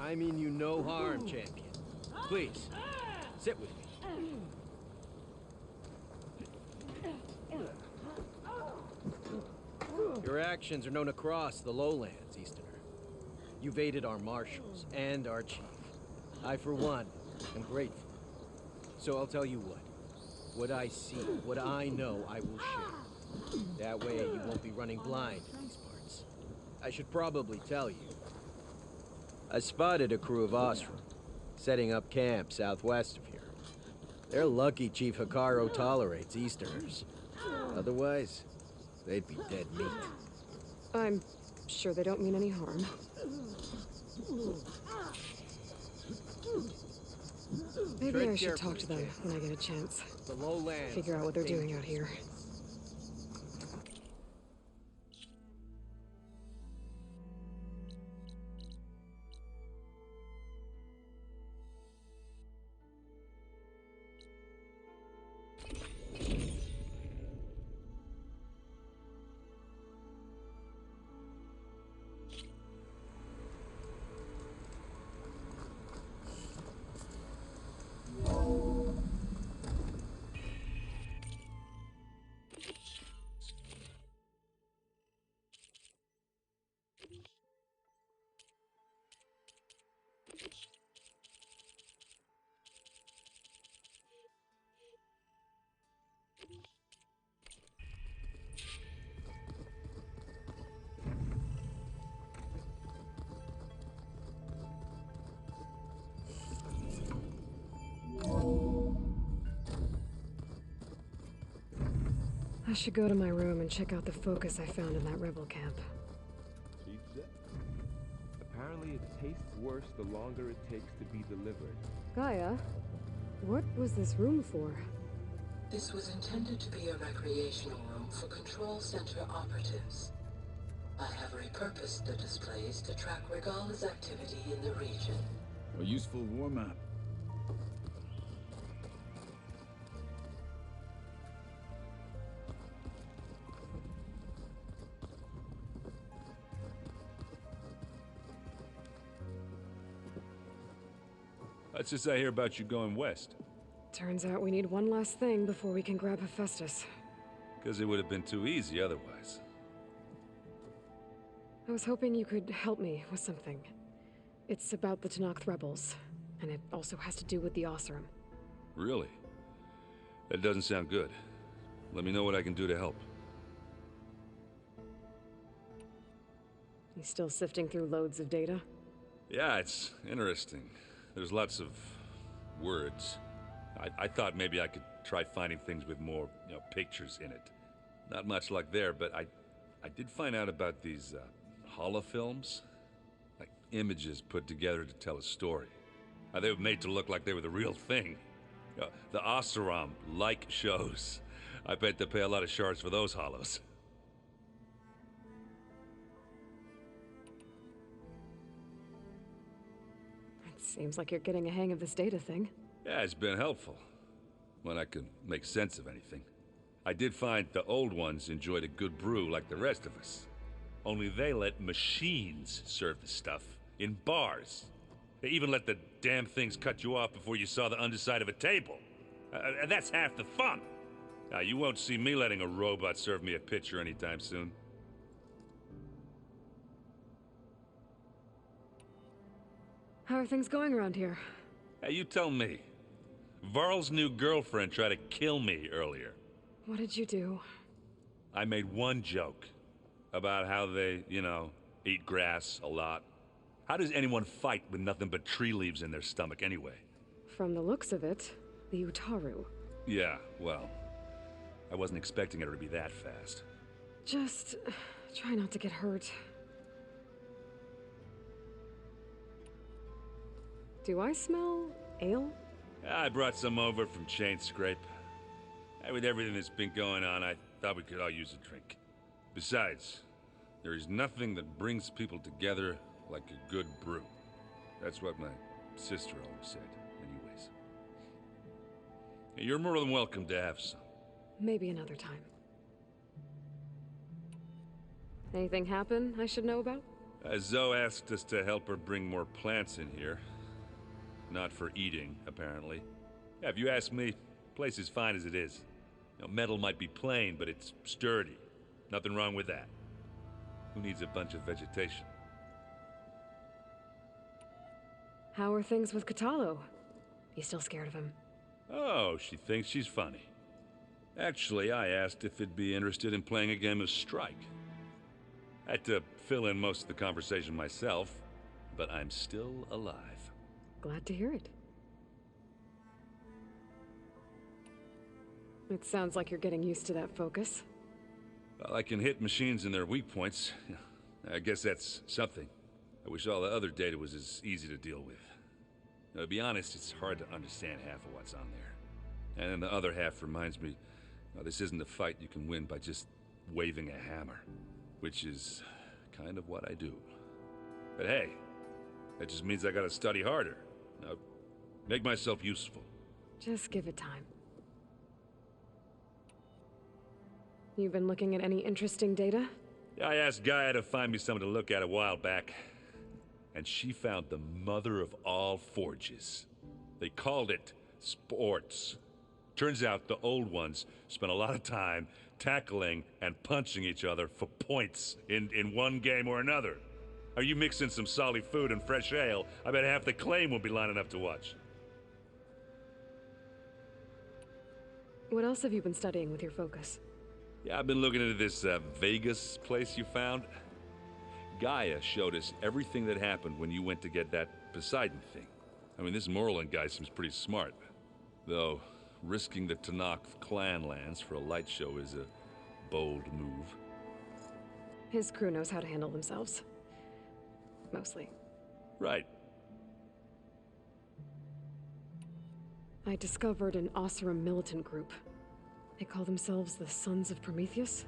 I mean you no harm, champion. Please, sit with me. Your actions are known across the lowlands, Easterner. You've aided our marshals and our chief. I, for one, am grateful. So I'll tell you what. What I see, what I know, I will share. That way you won't be running blind in these parts. I should probably tell you. I spotted a crew of Osram, setting up camp southwest of here. They're lucky Chief Hikaru tolerates Easterners. Otherwise, they'd be dead meat. I'm sure they don't mean any harm. Maybe I should talk to them when I get a chance. The lowlands. Figure out what they're doing out here. I should go to my room and check out the focus I found in that rebel camp. Apparently it tastes worse the longer it takes to be delivered. Gaia, what was this room for? This was intended to be a recreational room for Control Center operatives. I have repurposed the displays to track Regala's activity in the region. A useful warm-up. What's this I hear about you going west? Turns out we need one last thing before we can grab Hephaestus. Because it would have been too easy otherwise. I was hoping you could help me with something. It's about the Tenakth rebels, and it also has to do with the Osram. Really? That doesn't sound good. Let me know what I can do to help. You still sifting through loads of data? Yeah, it's interesting. There's lots of words. I thought maybe I could try finding things with more, pictures in it. Not much luck there, but I did find out about these holofilms. Like images put together to tell a story. They were made to look like they were the real thing. The Oseram like shows. I bet they pay a lot of shards for those holos. Seems like you're getting a hang of this data thing. Yeah, it's been helpful. When I could make sense of anything. I did find the old ones enjoyed a good brew like the rest of us. Only they let machines serve the stuff in bars. They even let the damn things cut you off before you saw the underside of a table. And that's half the fun. Now, you won't see me letting a robot serve me a pitcher anytime soon. How are things going around here? Hey, you tell me. Varl's new girlfriend tried to kill me earlier. What did you do? I made one joke about how they, eat grass a lot. How does anyone fight with nothing but tree leaves in their stomach anyway? From the looks of it, the Utaru. Yeah, well, I wasn't expecting her to be that fast. Just try not to get hurt. Do I smell ale? I brought some over from Chain Scrape. With everything that's been going on, I thought we could all use a drink. Besides, there is nothing that brings people together like a good brew. That's what my sister always said, anyways. You're more than welcome to have some. Maybe another time. Anything happen I should know about? Zoe asked us to help her bring more plants in here. Not for eating, apparently. Yeah, if you ask me, the place is fine as it is. You know, metal might be plain, but it's sturdy. Nothing wrong with that. Who needs a bunch of vegetation? How are things with Katalo? You still scared of him? Oh, she thinks she's funny. Actually, I asked if it'd be interested in playing a game of Strike. I had to fill in most of the conversation myself, but I'm still alive. Glad to hear it. It sounds like you're getting used to that focus. Well, I can hit machines in their weak points. I guess that's something. I wish all the other data was as easy to deal with. Now, to be honest, it's hard to understand half of what's on there. And then the other half reminds me, this isn't a fight you can win by just waving a hammer. Which is kind of what I do. But hey, that just means I gotta study harder. Make myself useful. Just give it time. You've been looking at any interesting data? Yeah, I asked Gaia to find me something to look at a while back. And she found the mother of all forges. They called it sports. Turns out the old ones spent a lot of time tackling and punching each other for points in one game or another. Are you mixing some solid food and fresh ale? I bet half the claim will be lining up to watch. What else have you been studying with your focus? Yeah, I've been looking into this Vegas place you found. Gaia showed us everything that happened when you went to get that Poseidon thing. I mean, this Moreland guy seems pretty smart. Though, risking the Tanakh clan lands for a light show is a bold move. His crew knows how to handle themselves. Mostly. Right. I discovered an Oseram militant group. They call themselves the Sons of Prometheus.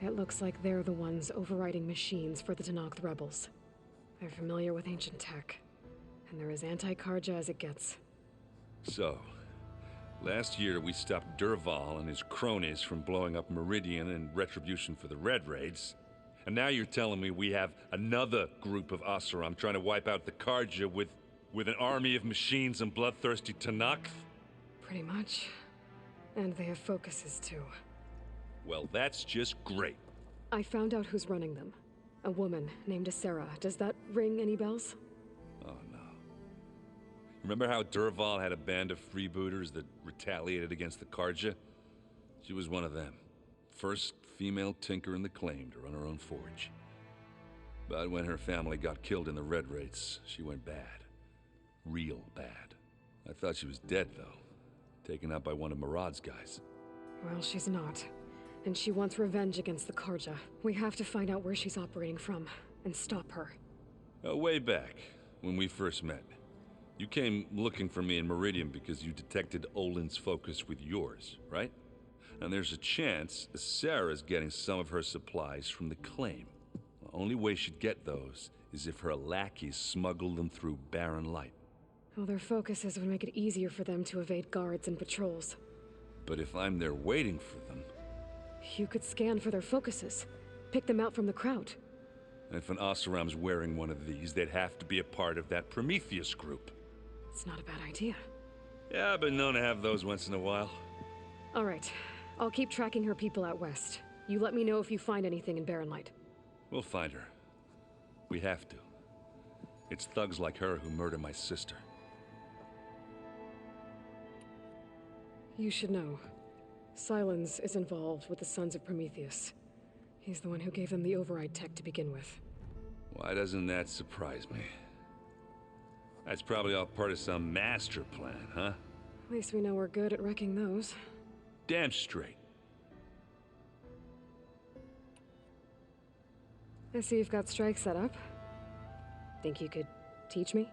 It looks like they're the ones overriding machines for the Tanakh rebels. They're familiar with ancient tech, and they're as anti-Karja as it gets. So, last year we stopped Durval and his cronies from blowing up Meridian in retribution for the Red Raids. And now you're telling me we have another group of Oseram trying to wipe out the Karja with an army of machines and bloodthirsty Tanakh? Pretty much. And they have focuses too. Well, that's just great. I found out who's running them. A woman named Asera. Does that ring any bells? Oh no. Remember how Durval had a band of freebooters that retaliated against the Karja? She was one of them. First female tinker in the claim to run her own forge. But when her family got killed in the Red Raids, she went bad. Real bad. I thought she was dead, though. Taken out by one of Murad's guys. Well, she's not. And she wants revenge against the Karja. We have to find out where she's operating from, and stop her. Way back, when we first met. You came looking for me in Meridian because you detected Olin's focus with yours, right? And there's a chance Sarah's getting some of her supplies from the claim. The only way she'd get those is if her lackeys smuggled them through barren light. Well, their focuses would make it easier for them to evade guards and patrols. But if I'm there waiting for them... You could scan for their focuses. Pick them out from the crowd. If an Oseram's wearing one of these, they'd have to be a part of that Prometheus group. It's not a bad idea. Yeah, I've been known to have those once in a while. All right. I'll keep tracking her people out west. You let me know if you find anything in Barren Light. We'll find her. We have to. It's thugs like her who murder my sister. You should know. Silence is involved with the Sons of Prometheus. He's the one who gave them the override tech to begin with. Why doesn't that surprise me? That's probably all part of some master plan, huh? At least we know we're good at wrecking those. Damn straight. I see you've got Strike set up. Think you could teach me?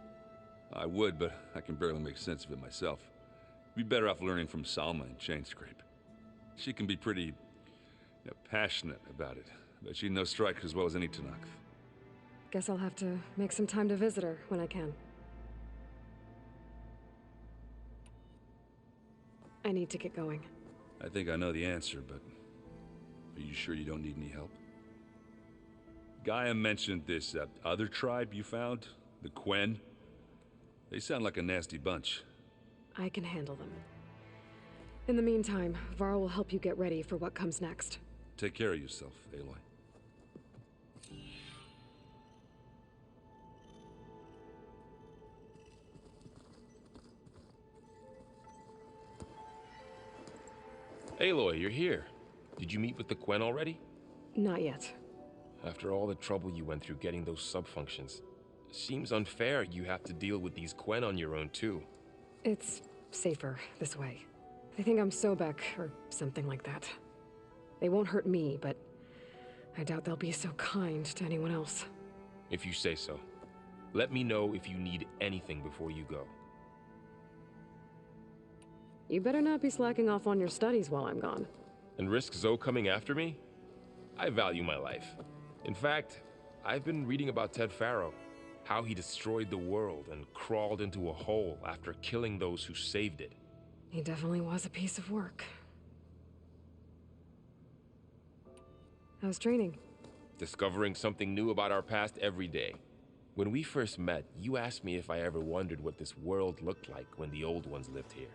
I would, but I can barely make sense of it myself. Be better off learning from Salma and Chainscrape. She can be pretty passionate about it, but she knows Strike as well as any Tanakh. Guess I'll have to make some time to visit her when I can. I need to get going. I think I know the answer, but are you sure you don't need any help? Gaia mentioned this other tribe you found, the Quen. They sound like a nasty bunch. I can handle them. In the meantime, Varl will help you get ready for what comes next. Take care of yourself, Aloy. Aloy, you're here. Did you meet with the Quen already? Not yet. After all the trouble you went through getting those subfunctions, seems unfair you have to deal with these Quen on your own too. It's safer this way. They think I'm Sobek, or something like that. They won't hurt me, but I doubt they'll be so kind to anyone else. If you say so. Let me know if you need anything before you go. You better not be slacking off on your studies while I'm gone. And risk Zoe coming after me? I value my life. In fact, I've been reading about Ted Faro, how he destroyed the world and crawled into a hole after killing those who saved it. He definitely was a piece of work. How's training? Discovering something new about our past every day. When we first met, you asked me if I ever wondered what this world looked like when the old ones lived here.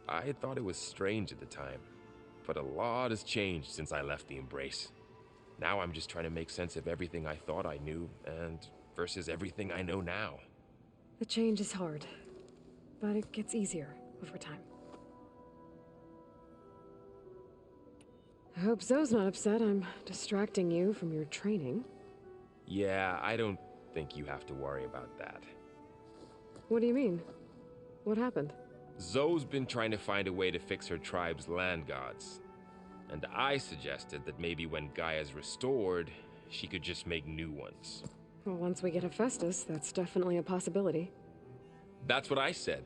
I had thought it was strange at the time, but a lot has changed since I left the Embrace. Now I'm just trying to make sense of everything I thought I knew, and versus everything I know now. The change is hard, but it gets easier over time. I hope Zoe's not upset I'm distracting you from your training. Yeah, I don't think you have to worry about that. What do you mean? What happened? Zoe's been trying to find a way to fix her tribe's land gods. And I suggested that maybe when Gaia's restored, she could just make new ones. Well, once we get Hephaestus, that's definitely a possibility. That's what I said.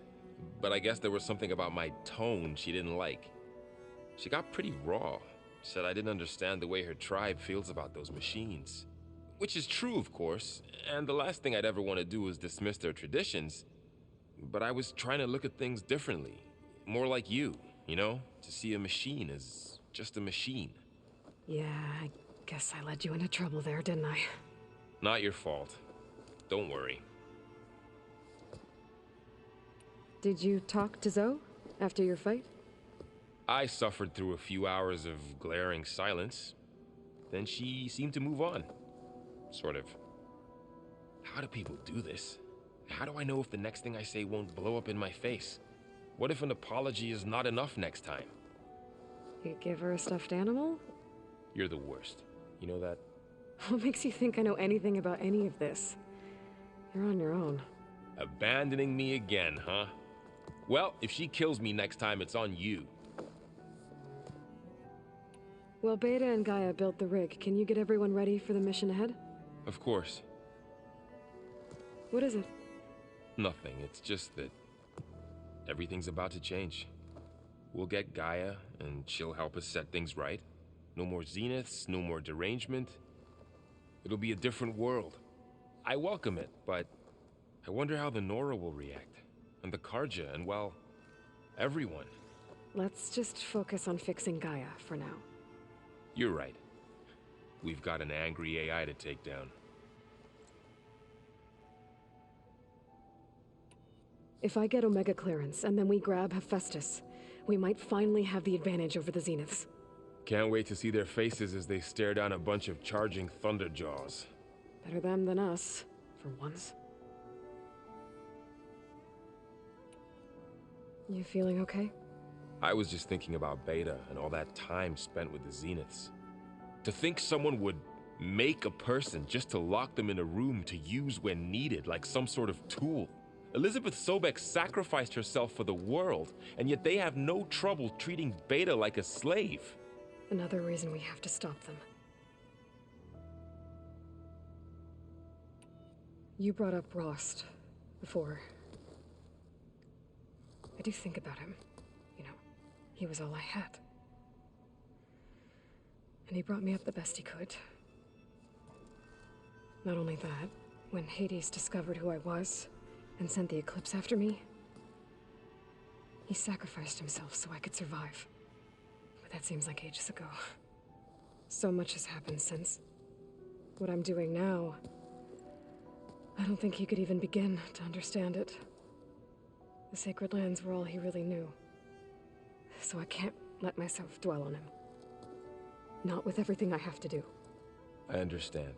But I guess there was something about my tone she didn't like. She got pretty raw. Said I didn't understand the way her tribe feels about those machines. Which is true, of course, and the last thing I'd ever want to do is dismiss their traditions. But I was trying to look at things differently. More like you know? To see a machine as just a machine. Yeah, I guess I led you into trouble there, didn't I? Not your fault. Don't worry. Did you talk to Zoe after your fight? I suffered through a few hours of glaring silence. Then she seemed to move on. Sort of. How do people do this? How do I know if the next thing I say won't blow up in my face? What if an apology is not enough next time? You give her a stuffed animal? You're the worst. You know that? What makes you think I know anything about any of this? You're on your own. Abandoning me again, huh? Well, if she kills me next time, it's on you. Well, Beta and Gaia built the rig. Can you get everyone ready for the mission ahead? Of course. What is it? Nothing. It's just that everything's about to change. We'll get Gaia, and she'll help us set things right. No more zeniths, no more derangement. It'll be a different world. I welcome it, but I wonder how the Nora will react. And the Karja, and well, everyone. Let's just focus on fixing Gaia for now. You're right. We've got an angry AI to take down. If I get Omega clearance, and then we grab Hephaestus, we might finally have the advantage over the Zeniths. Can't wait to see their faces as they stare down a bunch of charging Thunderjaws. Better them than us, for once. You feeling okay? I was just thinking about Beta and all that time spent with the Zeniths. To think someone would make a person just to lock them in a room to use when needed, like some sort of tool. Elizabeth Sobek sacrificed herself for the world, and yet they have no trouble treating Beta like a slave. Another reason we have to stop them. You brought up Rost before. I do think about him. You know, he was all I had. And he brought me up the best he could. Not only that, when Hades discovered who I was and sent the Eclipse after me, he sacrificed himself so I could survive. But that seems like ages ago. So much has happened since. what I'm doing now, I don't think he could even begin to understand it. The sacred lands were all he really knew. So I can't let myself dwell on him. Not with everything I have to do. I understand.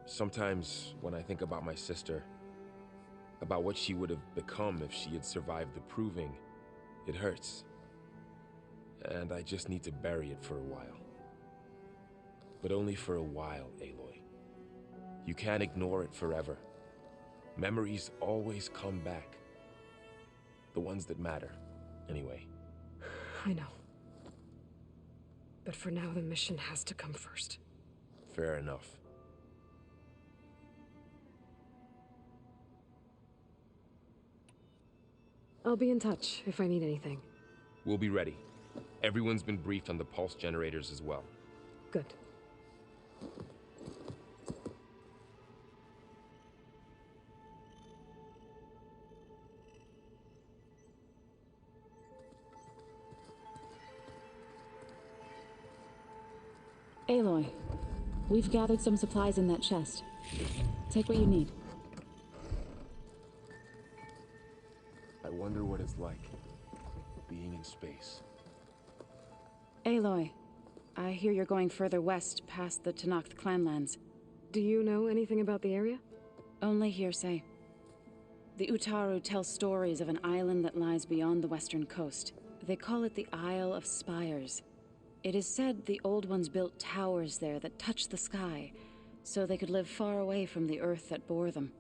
Sometimes when I think about my sister, about what she would have become if she had survived the proving, it hurts. And I just need to bury it for a while. But only for a while, Aloy. You can't ignore it forever. Memories always come back. The ones that matter, anyway. I know. But for now, the mission has to come first. Fair enough. I'll be in touch if I need anything. We'll be ready. Everyone's been briefed on the pulse generators as well. Good. Aloy, we've gathered some supplies in that chest. Take what you need. I wonder what it's like, being in space. Aloy, I hear you're going further west past the Tenakth clanlands. Do you know anything about the area? Only hearsay. The Utaru tell stories of an island that lies beyond the western coast. They call it the Isle of Spires. It is said the Old Ones built towers there that touched the sky, so they could live far away from the earth that bore them.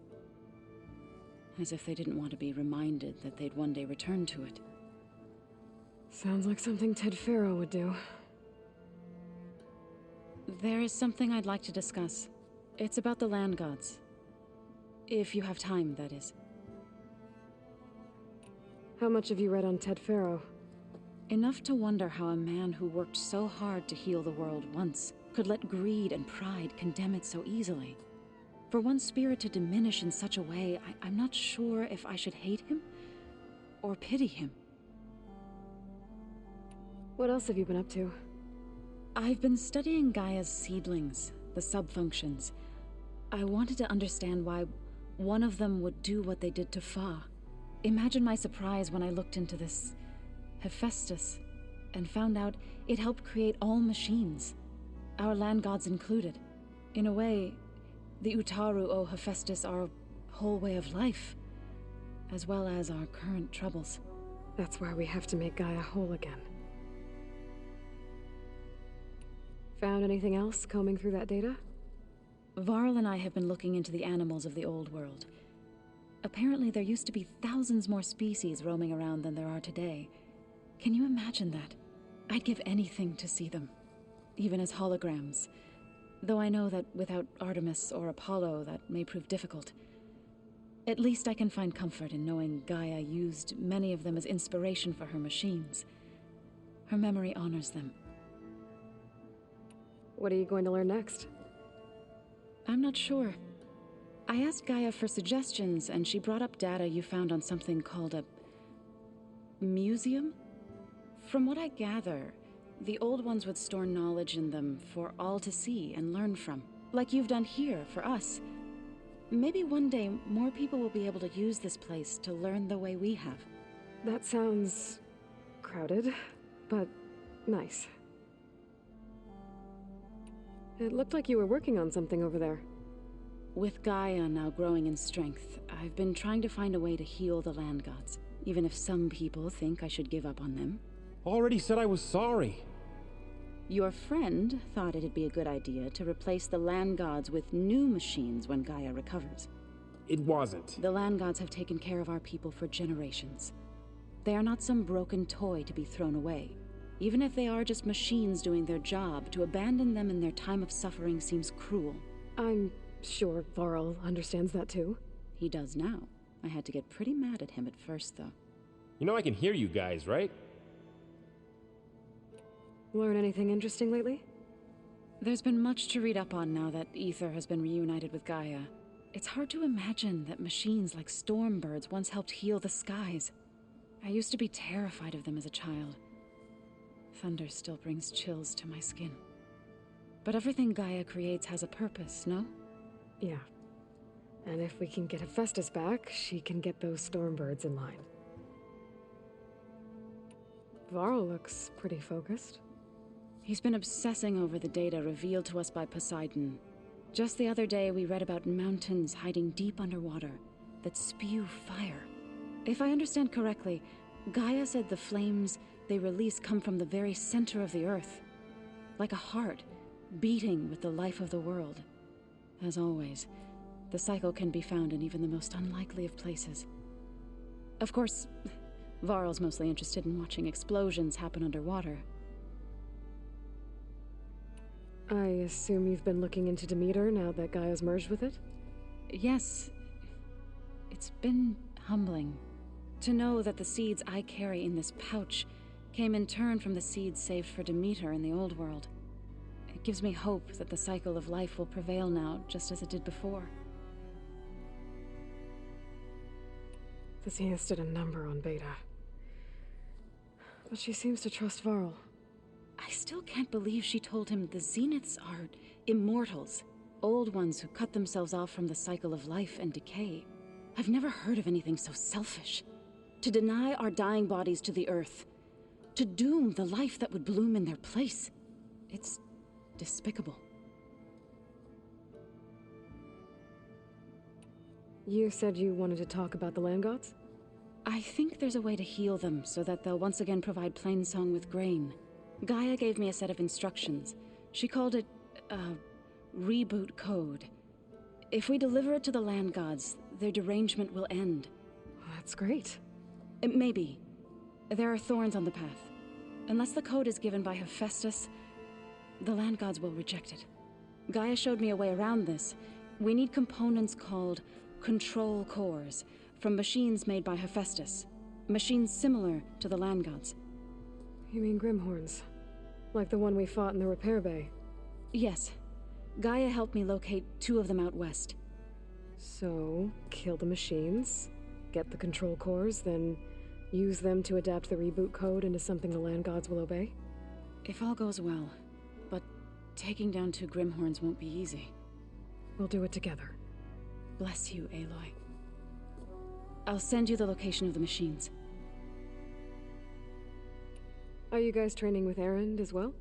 As if they didn't want to be reminded that they'd one day return to it. Sounds like something Ted Faro would do. There is something I'd like to discuss. It's about the land gods. If you have time, that is. How much have you read on Ted Faro? Enough to wonder how a man who worked so hard to heal the world once could let greed and pride condemn it so easily. For one spirit to diminish in such a way, I'm not sure if I should hate him or pity him. What else have you been up to? I've been studying Gaia's seedlings, the subfunctions. I wanted to understand why one of them would do what they did to Fa. Imagine my surprise when I looked into this Hephaestus and found out it helped create all machines, our land gods included. In a way, the Utaru owe Hephaestus our whole way of life, as well as our current troubles. That's why we have to make Gaia whole again. Found anything else combing through that data? Varl and I have been looking into the animals of the old world. Apparently there used to be thousands more species roaming around than there are today. Can you imagine that? I'd give anything to see them, even as holograms. Though I know that without Artemis or Apollo, that may prove difficult. At least I can find comfort in knowing Gaia used many of them as inspiration for her machines. Her memory honors them. What are you going to learn next? I'm not sure. I asked Gaia for suggestions, and she brought up data you found on something called a museum? From what I gather, the Old Ones would store knowledge in them for all to see and learn from, like you've done here for us. Maybe one day more people will be able to use this place to learn the way we have. That sounds crowded, but nice. It looked like you were working on something over there. With Gaia now growing in strength, I've been trying to find a way to heal the land gods, even if some people think I should give up on them. Already said I was sorry. Your friend thought it'd be a good idea to replace the land gods with new machines when Gaia recovers. It wasn't. The land gods have taken care of our people for generations. They are not some broken toy to be thrown away. Even if they are just machines doing their job, to abandon them in their time of suffering seems cruel. I'm sure Varl understands that too. He does now. I had to get pretty mad at him at first, though. You know I can hear you guys, right? Learn anything interesting lately? There's been much to read up on now that Ether has been reunited with Gaia. It's hard to imagine that machines like Stormbirds once helped heal the skies. I used to be terrified of them as a child. Thunder still brings chills to my skin. But everything Gaia creates has a purpose, no? Yeah. And if we can get Hephaestus back, she can get those Stormbirds in line. Varl looks pretty focused. He's been obsessing over the data revealed to us by Poseidon. Just the other day, we read about mountains hiding deep underwater that spew fire. If I understand correctly, Gaia said the flames they release come from the very center of the Earth. Like a heart, beating with the life of the world. As always, the cycle can be found in even the most unlikely of places. Of course, Varl's mostly interested in watching explosions happen underwater. I assume you've been looking into Demeter now that Gaia's merged with it? Yes. It's been humbling to know that the seeds I carry in this pouch came in turn from the seeds saved for Demeter in the old world. It gives me hope that the cycle of life will prevail now, just as it did before. The Zeniths did a number on Beta. But she seems to trust Varl. I still can't believe she told him the Zeniths are immortals. Old ones who cut themselves off from the cycle of life and decay. I've never heard of anything so selfish. To deny our dying bodies to the Earth. To doom the life that would bloom in their place. It's despicable. You said you wanted to talk about the land gods? I think there's a way to heal them so that they'll once again provide Plainsong with grain. Gaia gave me a set of instructions. She called it a reboot code. If we deliver it to the land gods, their derangement will end. That's great. Maybe. There are thorns on the path. Unless the code is given by Hephaestus, the land gods will reject it. Gaia showed me a way around this. We need components called control cores from machines made by Hephaestus. Machines similar to the land gods. You mean Grimhorns? Like the one we fought in the repair bay? Yes. Gaia helped me locate 2 of them out west. So, kill the machines, get the control cores, then use them to adapt the reboot code into something the land gods will obey? If all goes well. But taking down 2 Grimhorns won't be easy. We'll do it together. Bless you, Aloy. I'll send you the location of the machines. Are you guys training with Erend as well?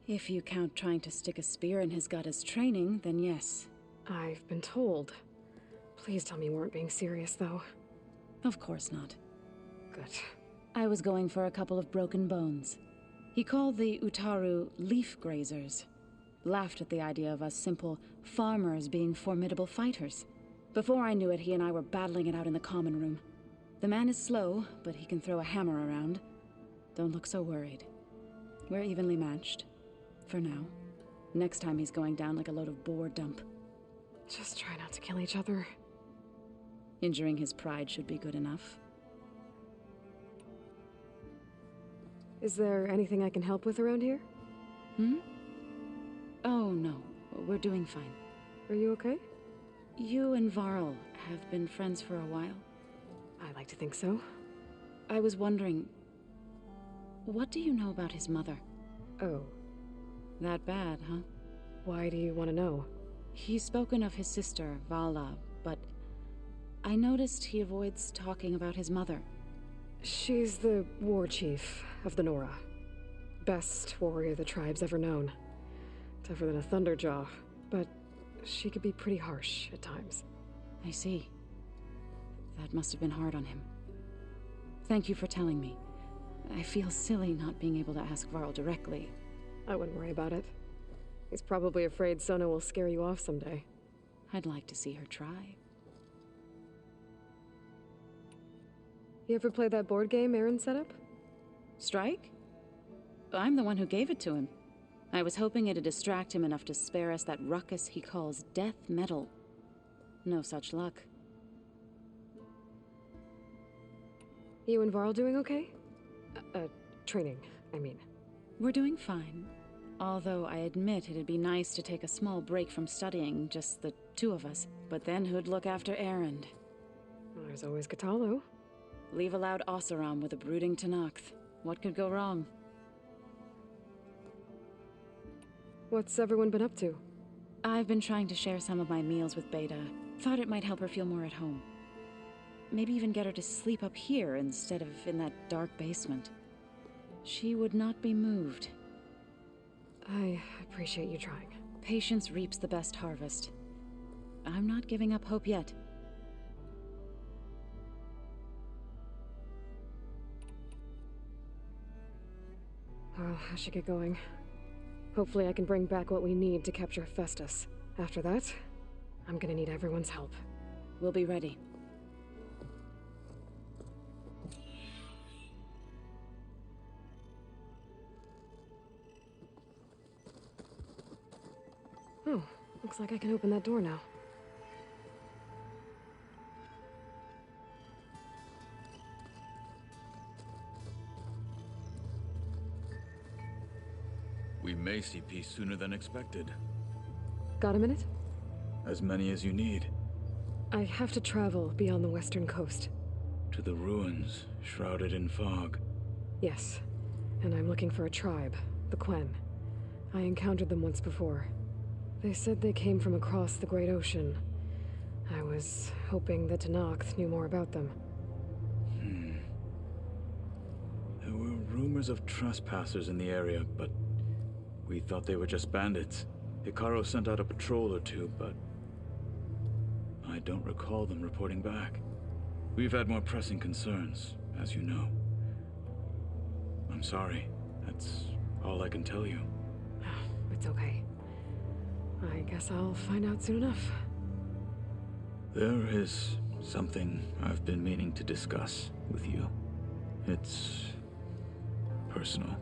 If you count trying to stick a spear in his gut as training, then yes. I've been told. Please tell me you weren't being serious, though. Of course not. Good. I was going for a couple of broken bones. He called the Utaru leaf grazers. Laughed at the idea of us simple farmers being formidable fighters. Before I knew it, he and I were battling it out in the common room. The man is slow, but he can throw a hammer around. Don't look so worried. We're evenly matched. For now. Next time he's going down like a load of boar dump. Just try not to kill each other. Injuring his pride should be good enough. Is there anything I can help with around here? Oh, no. We're doing fine. Are you okay? You and Varl have been friends for a while. I like to think so. I was wondering, what do you know about his mother? Oh. That bad, huh? Why do you want to know? He's spoken of his sister, Vala, but I noticed he avoids talking about his mother. She's the war chief of the Nora. Best warrior the tribe's ever known. Tougher than a Thunderjaw, but she could be pretty harsh at times. I see. That must have been hard on him. Thank you for telling me. I feel silly not being able to ask Varl directly. I wouldn't worry about it. He's probably afraid Sona will scare you off someday. I'd like to see her try. You ever play that board game Aaron set up? Strike? I'm the one who gave it to him. I was hoping it'd distract him enough to spare us that ruckus he calls death metal. No such luck. You and Varl doing okay? Training, I mean. We're doing fine. Although I admit it'd be nice to take a small break from studying, just the 2 of us. But then who'd look after Erend? Well, there's always Katalo. Leave a loud Oseram with a brooding Tenakth. What could go wrong? What's everyone been up to? I've been trying to share some of my meals with Beta. Thought it might help her feel more at home. Maybe even get her to sleep up here instead of in that dark basement. She would not be moved. I appreciate you trying. Patience reaps the best harvest. I'm not giving up hope yet. Well, I should get going. Hopefully I can bring back what we need to capture Festus. After that, I'm gonna need everyone's help. We'll be ready. Oh, looks like I can open that door now. We may see peace sooner than expected. Got a minute? As many as you need. I have to travel beyond the western coast. To the ruins, shrouded in fog. Yes, and I'm looking for a tribe, the Quen. I encountered them once before. They said they came from across the Great Ocean. I was hoping that Tenakth knew more about them. There were rumors of trespassers in the area, but we thought they were just bandits. Hikaru sent out a patrol or two, but I don't recall them reporting back. We've had more pressing concerns, as you know. I'm sorry. That's all I can tell you. It's okay. I guess I'll find out soon enough. There is something I've been meaning to discuss with you. It's personal.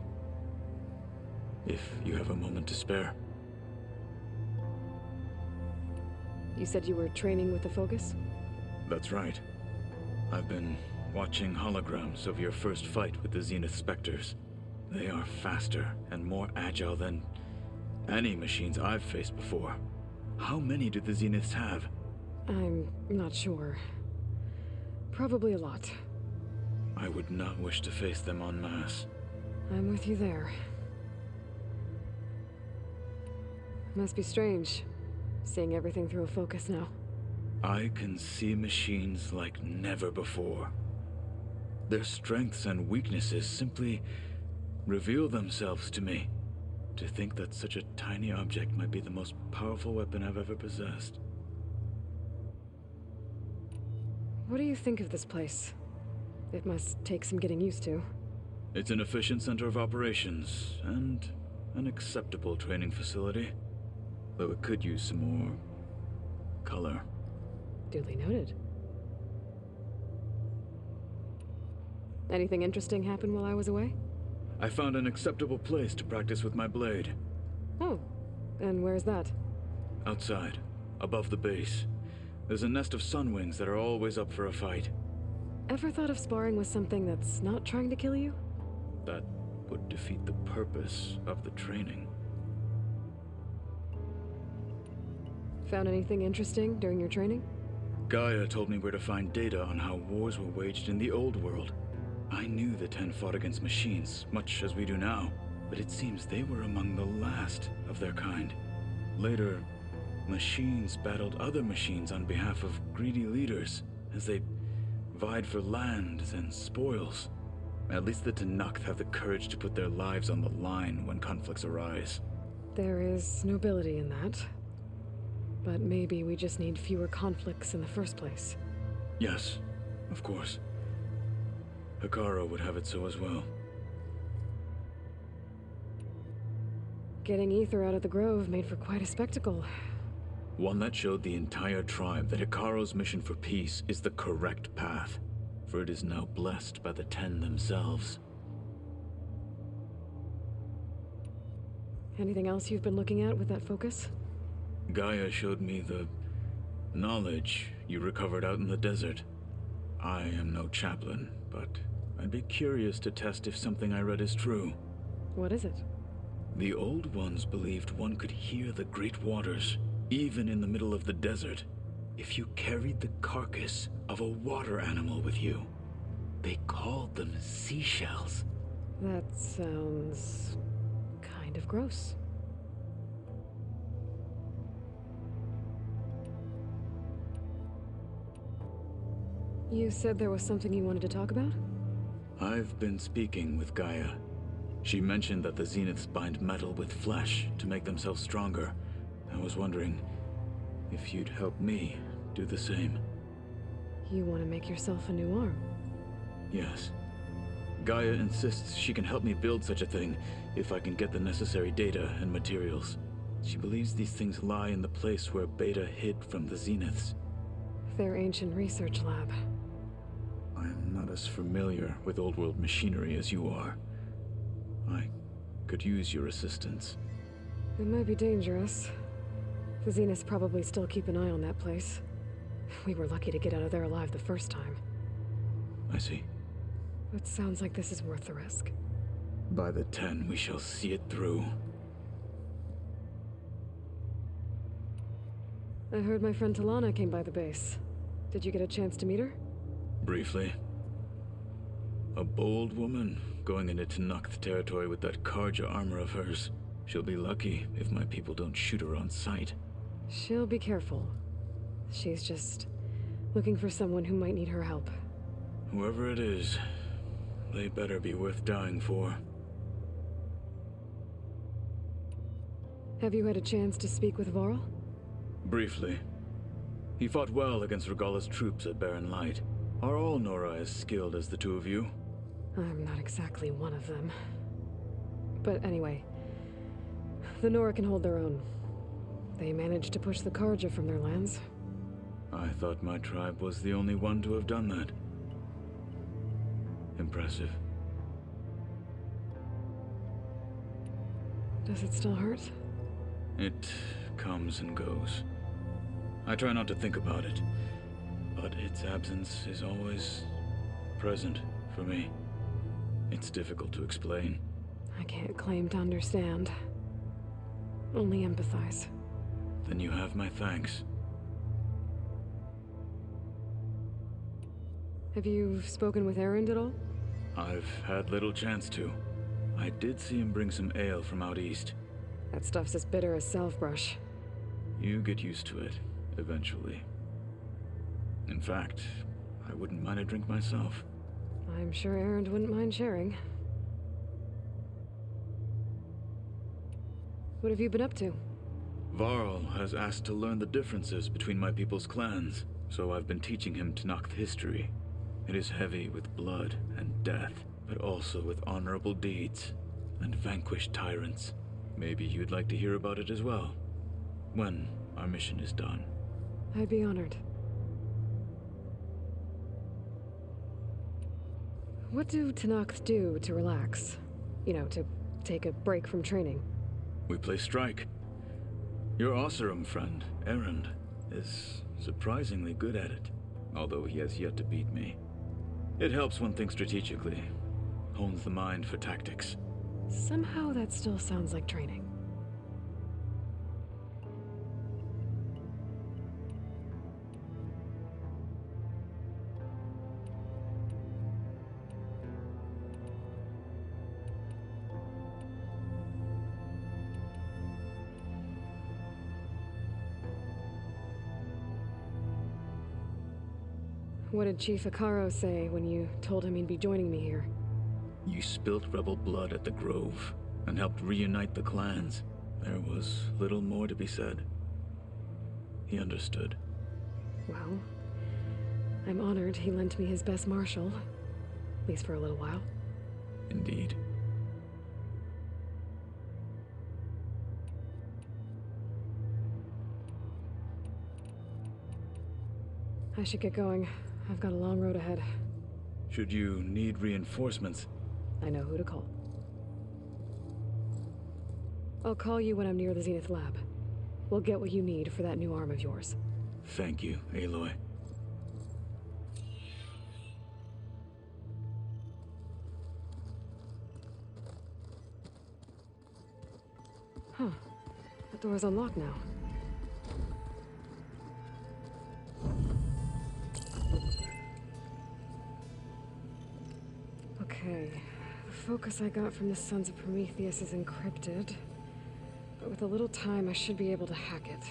If you have a moment to spare. You said you were training with the Focus? That's right. I've been watching holograms of your first fight with the Zenith Spectres. They are faster and more agile than any machines I've faced before. How many do the Zeniths have? I'm not sure. Probably a lot. I would not wish to face them en masse. I'm with you there. Must be strange, seeing everything through a Focus now. I can see machines like never before. Their strengths and weaknesses simply reveal themselves to me. To think that such a tiny object might be the most powerful weapon I've ever possessed. What do you think of this place? It must take some getting used to. It's an efficient center of operations, and an acceptable training facility. Though it could use some more color. Duly noted. Anything interesting happen while I was away? I found an acceptable place to practice with my blade. Oh, and where's that? Outside, above the base. There's a nest of sunwings that are always up for a fight. Ever thought of sparring with something that's not trying to kill you? That would defeat the purpose of the training. Found anything interesting during your training? Gaia told me where to find data on how wars were waged in the old world. I knew the Ten fought against machines, much as we do now, but it seems they were among the last of their kind. Later, machines battled other machines on behalf of greedy leaders, as they vied for lands and spoils. At least the Tenakth have the courage to put their lives on the line when conflicts arise. There is nobility in that. But maybe we just need fewer conflicts in the first place. Yes, of course. Hikaru would have it so as well. Getting Ether out of the Grove made for quite a spectacle. One that showed the entire tribe that Hikaru's mission for peace is the correct path, for it is now blessed by the Ten themselves. Anything else you've been looking at with that Focus? Gaia showed me the knowledge you recovered out in the desert. I am no chaplain, but I'd be curious to test if something I read is true. What is it? The old ones believed one could hear the great waters, even in the middle of the desert, if you carried the carcass of a water animal with you. They called them seashells. That sounds kind of gross. You said there was something you wanted to talk about? I've been speaking with Gaia. She mentioned that the Zeniths bind metal with flesh to make themselves stronger. I was wondering if you'd help me do the same. You want to make yourself a new arm? Yes. Gaia insists she can help me build such a thing if I can get the necessary data and materials. She believes these things lie in the place where Beta hid from the Zeniths. Their ancient research lab. I am not as familiar with old-world machinery as you are. I could use your assistance. It might be dangerous. The Zeniths probably still keep an eye on that place. We were lucky to get out of there alive the first time. I see. It sounds like this is worth the risk. By the 10, we shall see it through. I heard my friend Talana came by the base. Did you get a chance to meet her? Briefly. A bold woman going into Tenakth territory with that Karja armor of hers. She'll be lucky if my people don't shoot her on sight. She'll be careful. She's just looking for someone who might need her help. Whoever it is, they better be worth dying for. Have you had a chance to speak with Varl? Briefly. He fought well against Regala's troops at Barren Light. Are all Nora as skilled as the two of you? I'm not exactly one of them. But anyway, the Nora can hold their own. They managed to push the Karja from their lands. I thought my tribe was the only one to have done that. Impressive. Does it still hurt? It comes and goes. I try not to think about it, but its absence is always present for me. It's difficult to explain. I can't claim to understand. Only empathize. Then you have my thanks. Have you spoken with Erend at all? I've had little chance to. I did see him bring some ale from out east. That stuff's as bitter as salve-brush. You get used to it, eventually. In fact, I wouldn't mind a drink myself. I'm sure Erend wouldn't mind sharing. What have you been up to? Varl has asked to learn the differences between my people's clans, so I've been teaching him Tenakth history. It is heavy with blood and death, but also with honorable deeds and vanquished tyrants. Maybe you'd like to hear about it as well, when our mission is done. I'd be honored. What do Tenakth do to relax? You know, to take a break from training? We play strike. Your Oseram friend, Erend, is surprisingly good at it, although he has yet to beat me. It helps one think strategically, hones the mind for tactics. Somehow that still sounds like training. What did Chief Akaro say when you told him he'd be joining me here? You spilt rebel blood at the Grove and helped reunite the clans. There was little more to be said. He understood. Well, I'm honored he lent me his best marshal, at least for a little while. Indeed. I should get going. I've got a long road ahead. Should you need reinforcements? I know who to call. I'll call you when I'm near the Zenith lab. We'll get what you need for that new arm of yours. Thank you, Aloy. Huh. That door's unlocked now. Okay. The focus I got from the Sons of Prometheus is encrypted. But with a little time, I should be able to hack it.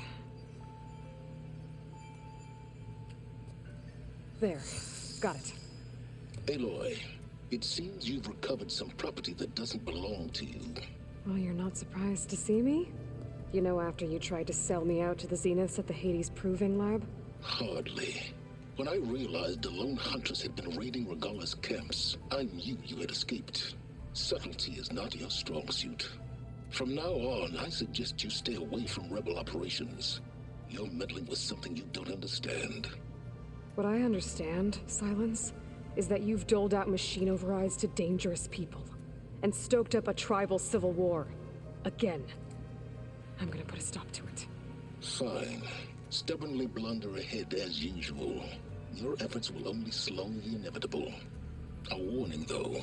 There. Got it. Aloy, it seems you've recovered some property that doesn't belong to you. Well, you're not surprised to see me? You know, after you tried to sell me out to the Zeniths at the Hades Proving Lab? Hardly. When I realized the lone hunters had been raiding Regala's camps, I knew you had escaped. Subtlety is not your strong suit. From now on, I suggest you stay away from rebel operations. You're meddling with something you don't understand. What I understand, Silence, is that you've doled out machine overrides to dangerous people, and stoked up a tribal civil war. Again. I'm gonna put a stop to it. Fine. Stubbornly blunder ahead as usual. Your efforts will only slow the inevitable. A warning, though.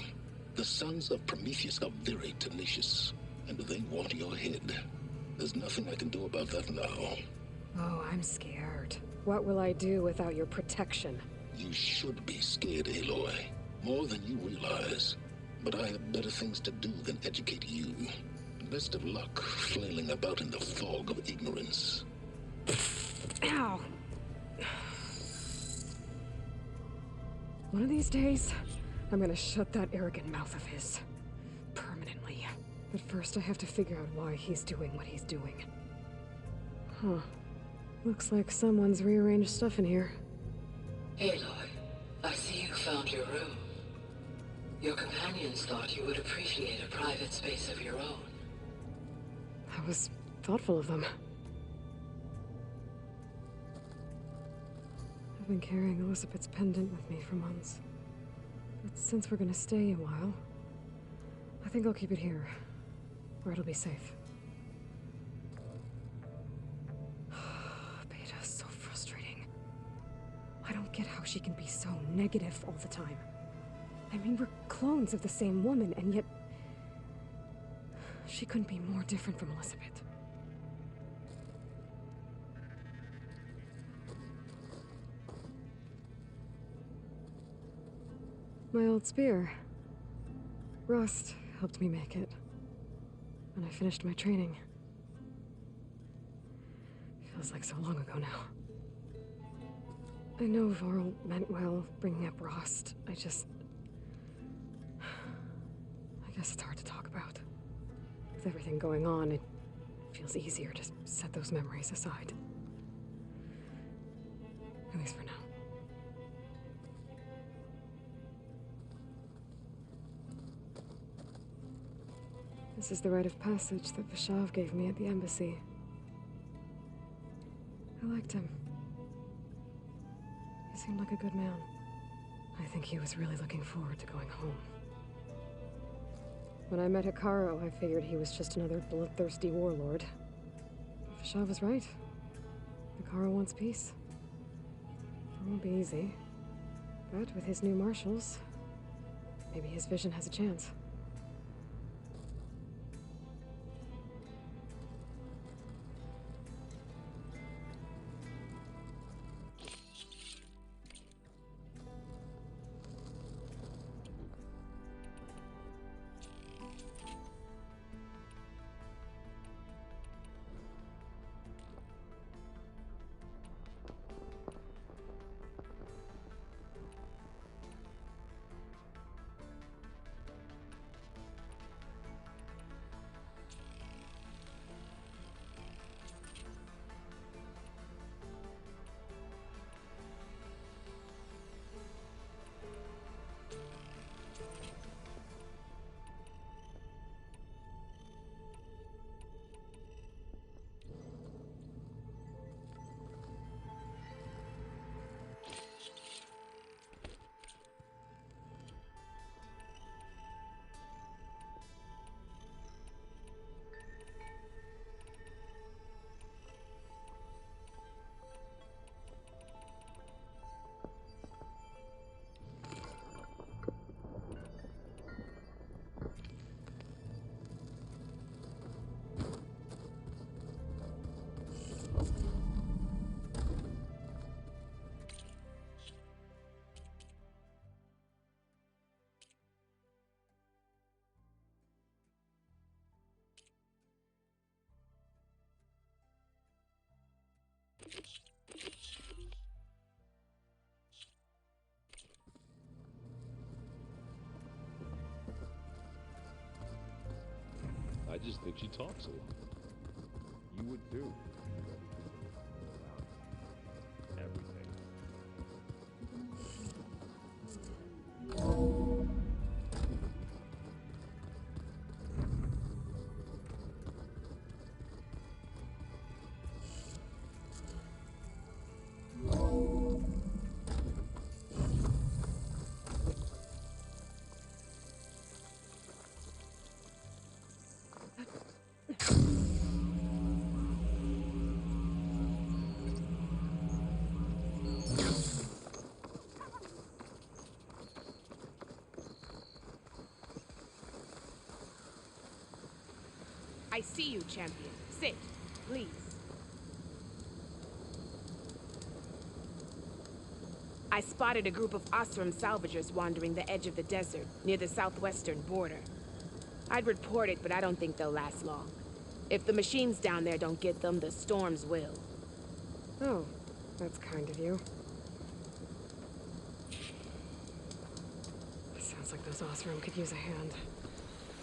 The Sons of Prometheus are very tenacious, and they want your head. There's nothing I can do about that now. Oh, I'm scared. What will I do without your protection? You should be scared, Aloy. More than you realize. But I have better things to do than educate you. Best of luck flailing about in the fog of ignorance. Ow! One of these days, I'm gonna shut that arrogant mouth of his. Permanently. But first I have to figure out why he's doing what he's doing. Huh. Looks like someone's rearranged stuff in here. Aloy, I see you found your room. Your companions thought you would appreciate a private space of your own. That was thoughtful of them. I've been carrying Elizabeth's pendant with me for months. But since we're gonna stay a while, I think I'll keep it here, where it'll be safe. Beta's so frustrating. I don't get how she can be so negative all the time. I mean, we're clones of the same woman, and yet she couldn't be more different from Elizabeth. My old spear. Rust helped me make it. When I finished my training. Feels like so long ago now. I know Varl meant well, bringing up Rust. I guess it's hard to talk about. With everything going on, it feels easier to set those memories aside. At least for now. This is the rite of passage that Vishav gave me at the embassy. I liked him. He seemed like a good man. I think he was really looking forward to going home. When I met Hikaru, I figured he was just another bloodthirsty warlord. Vishav was right. Hikaru wants peace. It won't be easy. But with his new marshals, maybe his vision has a chance. talk so long. You would too. Everything. I see you, champion. Sit, please. I spotted a group of Osram salvagers wandering the edge of the desert, near the southwestern border. I'd report it, but I don't think they'll last long. If the machines down there don't get them, the storms will. Oh, that's kind of you. Sounds like those Osram could use a hand.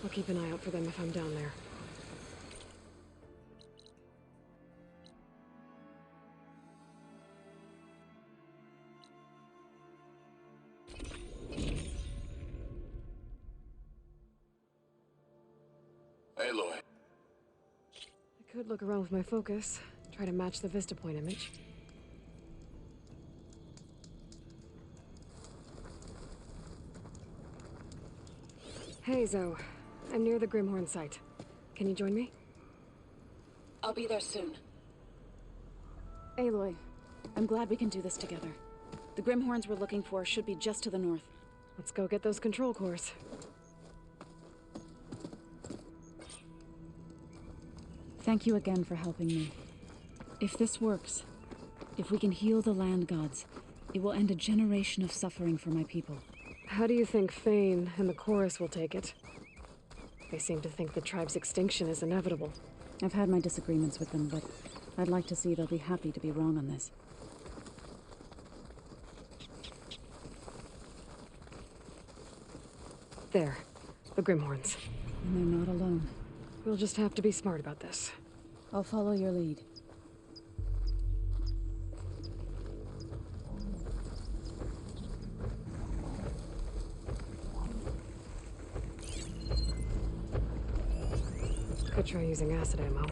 I'll keep an eye out for them if I'm down there. Aloy. I could look around with my focus, try to match the Vista Point image. Hey, Zoe. I'm near the Grimhorn site. Can you join me? I'll be there soon. Aloy, I'm glad we can do this together. The Grimhorns we're looking for should be just to the north. Let's go get those control cores. Thank you again for helping me. If this works, if we can heal the land gods, it will end a generation of suffering for my people. How do you think Fane and the Chorus will take it? They seem to think the tribe's extinction is inevitable. I've had my disagreements with them, but I'd like to see they'll be happy to be wrong on this. There. The Grimhorns. And they're not alone. We'll just have to be smart about this. I'll follow your lead. Could try using acid ammo.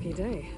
Lucky day.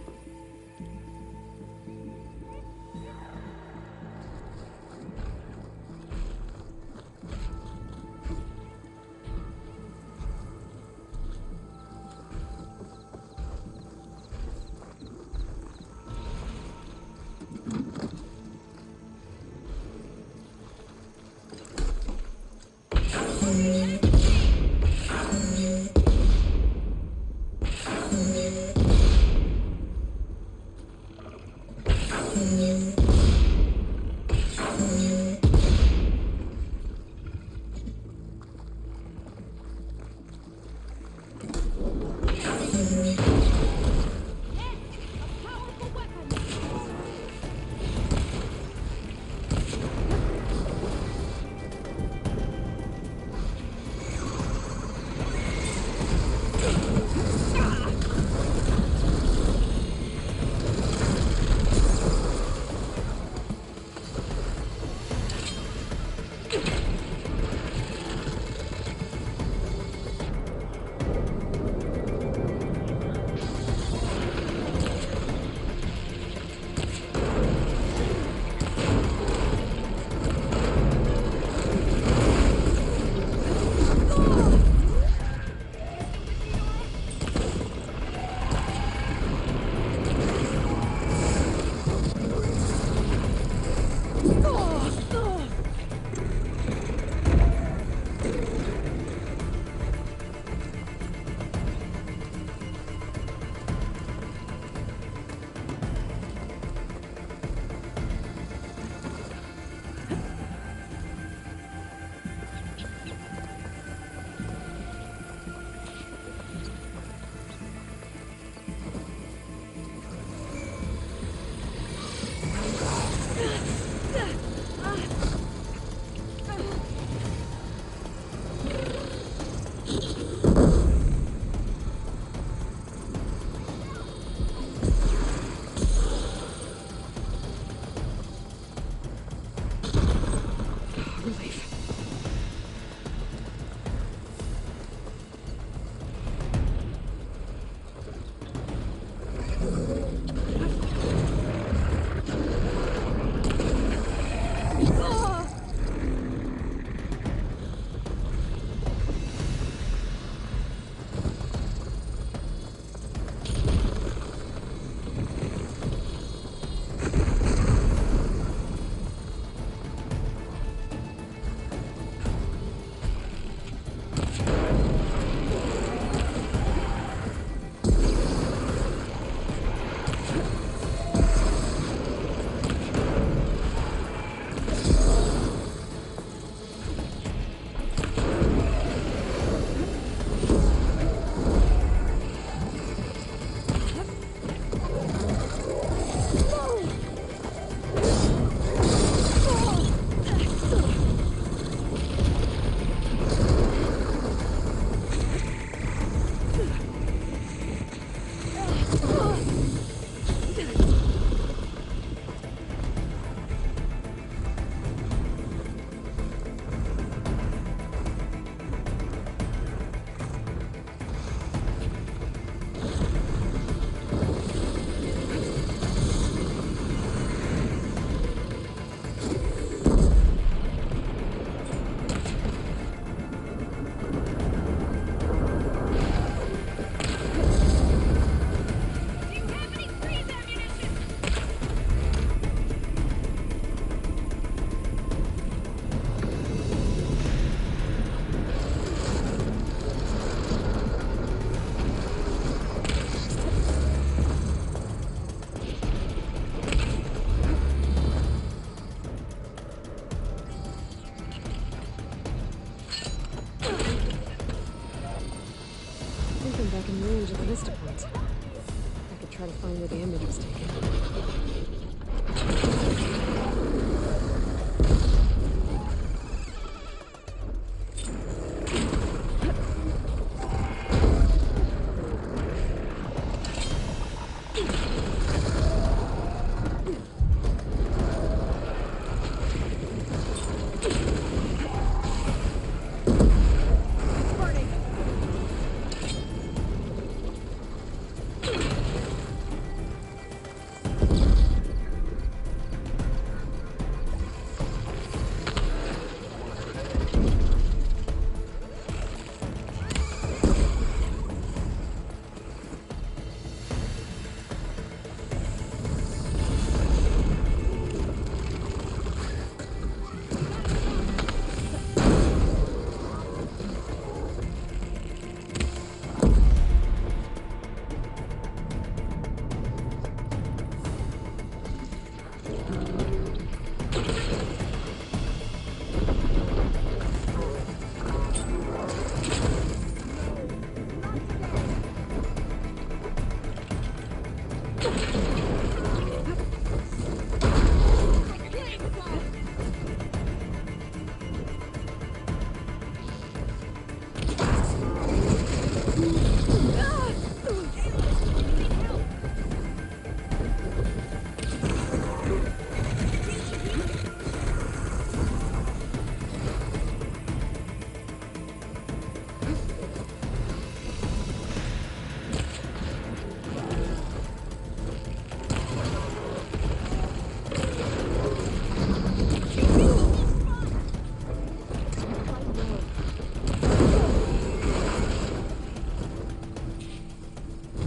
Back in range of the vista point. I could try to find where the image was taken.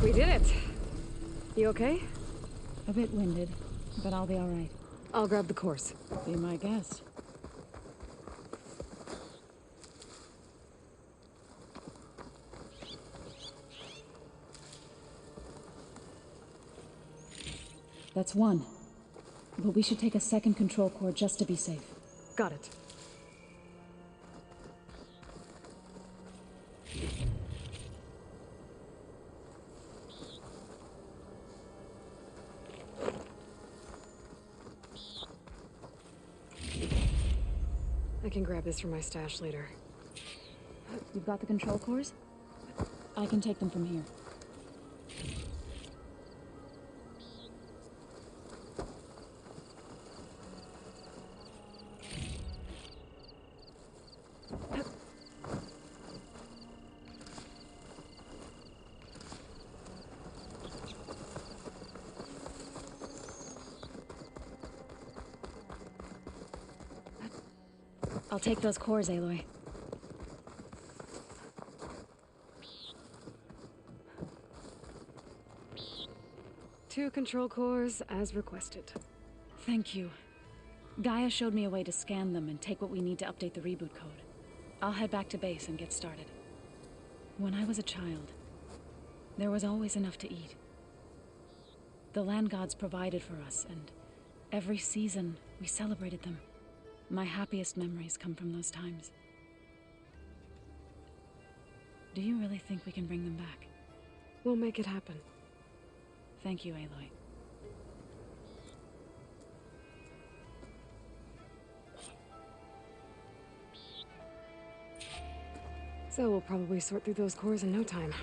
We did it. You okay? A bit winded, but I'll be all right. I'll grab the course. Be my guest. That's one. But we should take a second control core just to be safe. Got it. I can grab this from my stash later. You've got the control cores? I can take them from here. I'll take those cores, Aloy. Two control cores, as requested. Thank you. Gaia showed me a way to scan them and take what we need to update the reboot code. I'll head back to base and get started. When I was a child, there was always enough to eat. The land gods provided for us, and every season we celebrated them. My happiest memories come from those times. Do you really think we can bring them back? We'll make it happen. Thank you, Aloy. So we'll probably sort through those cores in no time.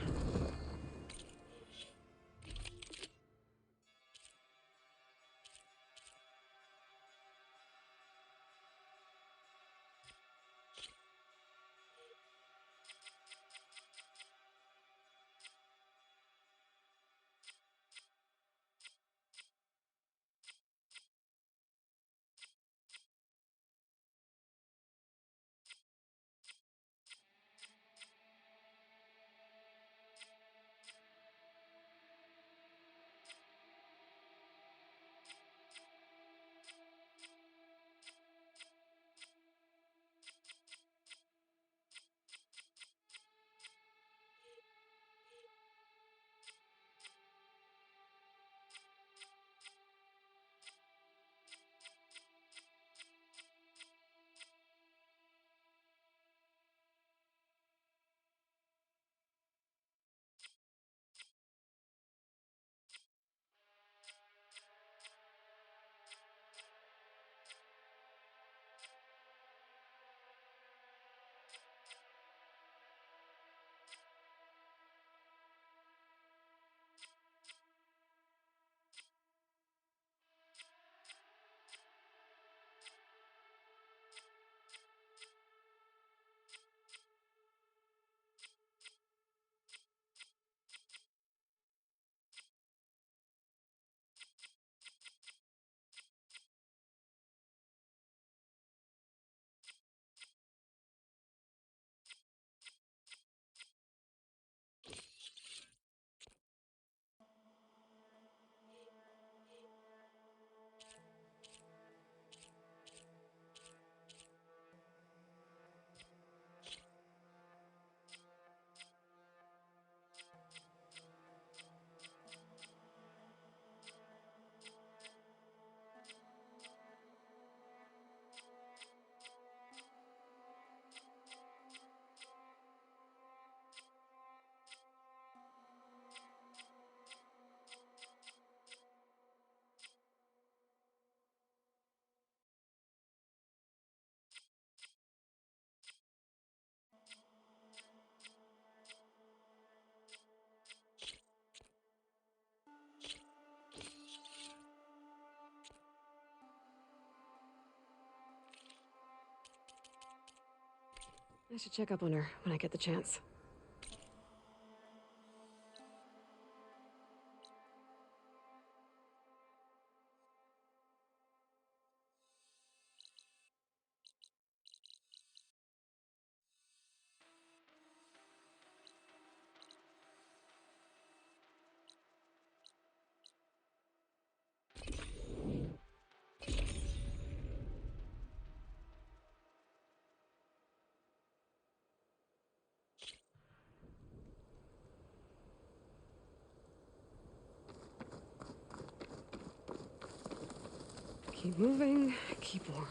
I should check up on her when I get the chance. Keep moving, keep warm.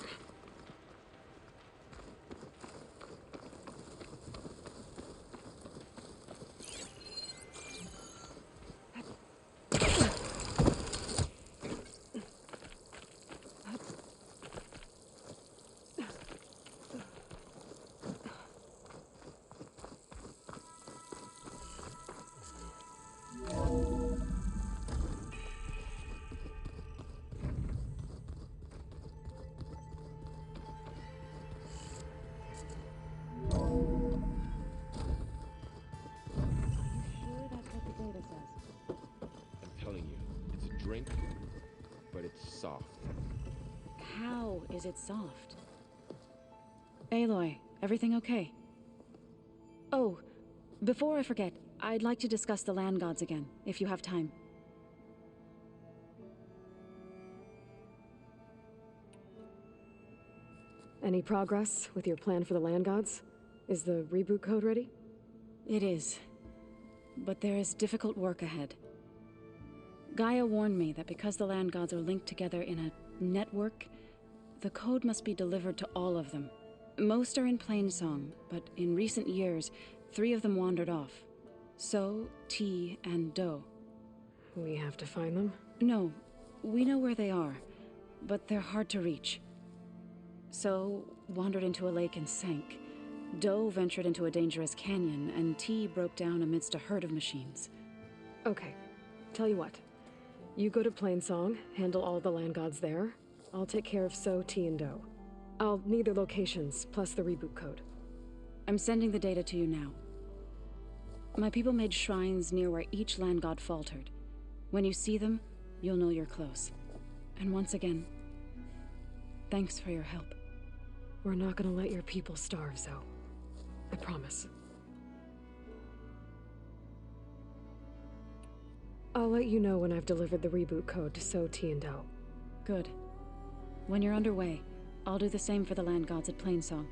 I'm telling you, it's a drink, but it's soft. How is it soft? Aloy, everything okay? Oh, before I forget, I'd like to discuss the land gods again, if you have time. Any progress with your plan for the land gods? Is the reboot code ready? It is. But there is difficult work ahead. Gaia warned me that because the land gods are linked together in a network, the code must be delivered to all of them. Most are in Plainsong, but in recent years, 3 of them wandered off. So, T, and Do. We have to find them? No, we know where they are, but they're hard to reach. So, wandered into a lake and sank. Do ventured into a dangerous canyon, and T broke down amidst a herd of machines. Okay, tell you what. You go to Plainsong, handle all the land gods there. I'll take care of So, T, and Do. I'll need their locations, plus the reboot code. I'm sending the data to you now. My people made shrines near where each land god faltered. When you see them, you'll know you're close. And once again, thanks for your help. We're not gonna let your people starve, Zoe. I promise. I'll let you know when I've delivered the reboot code to So, T, and Do. Good. When you're underway, I'll do the same for the land gods at Plainsong.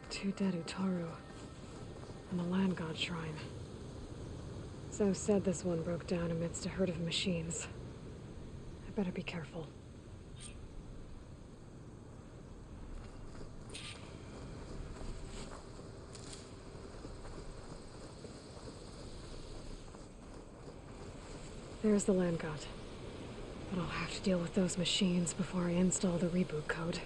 Two dead Utaru. And a land god shrine. So said this one broke down amidst a herd of machines. I better be careful. There's the land god. But I'll have to deal with those machines before I install the reboot code.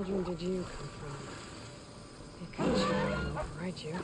children did you come from? Because you didn't override you.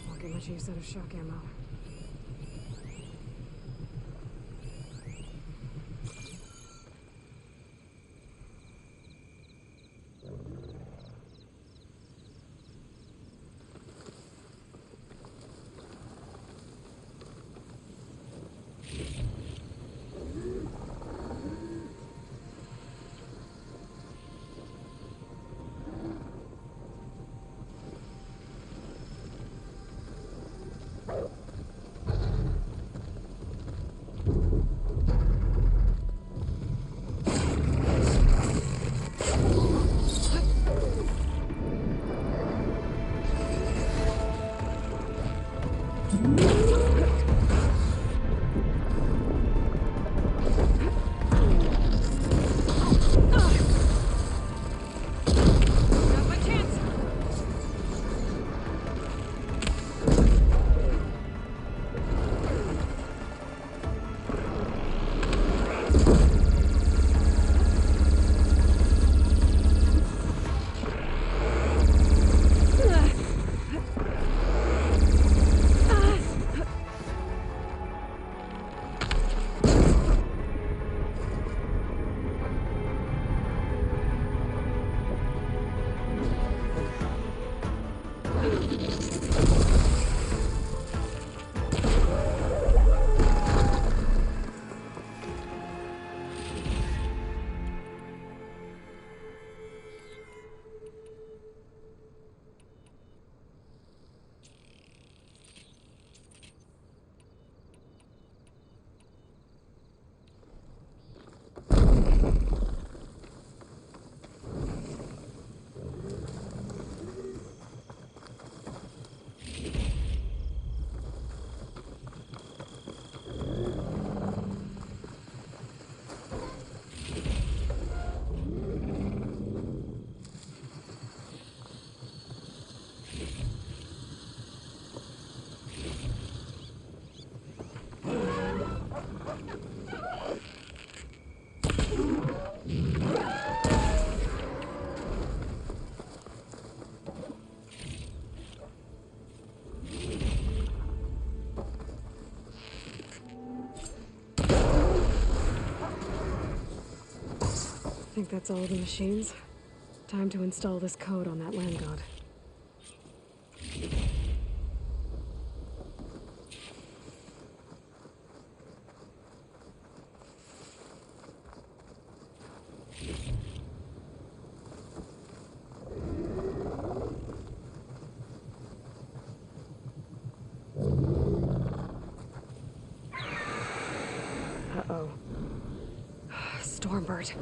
Won't get much use out of shock ammo. Think that's all the machines? Time to install this code on that land god. Uh-oh. Stormbird.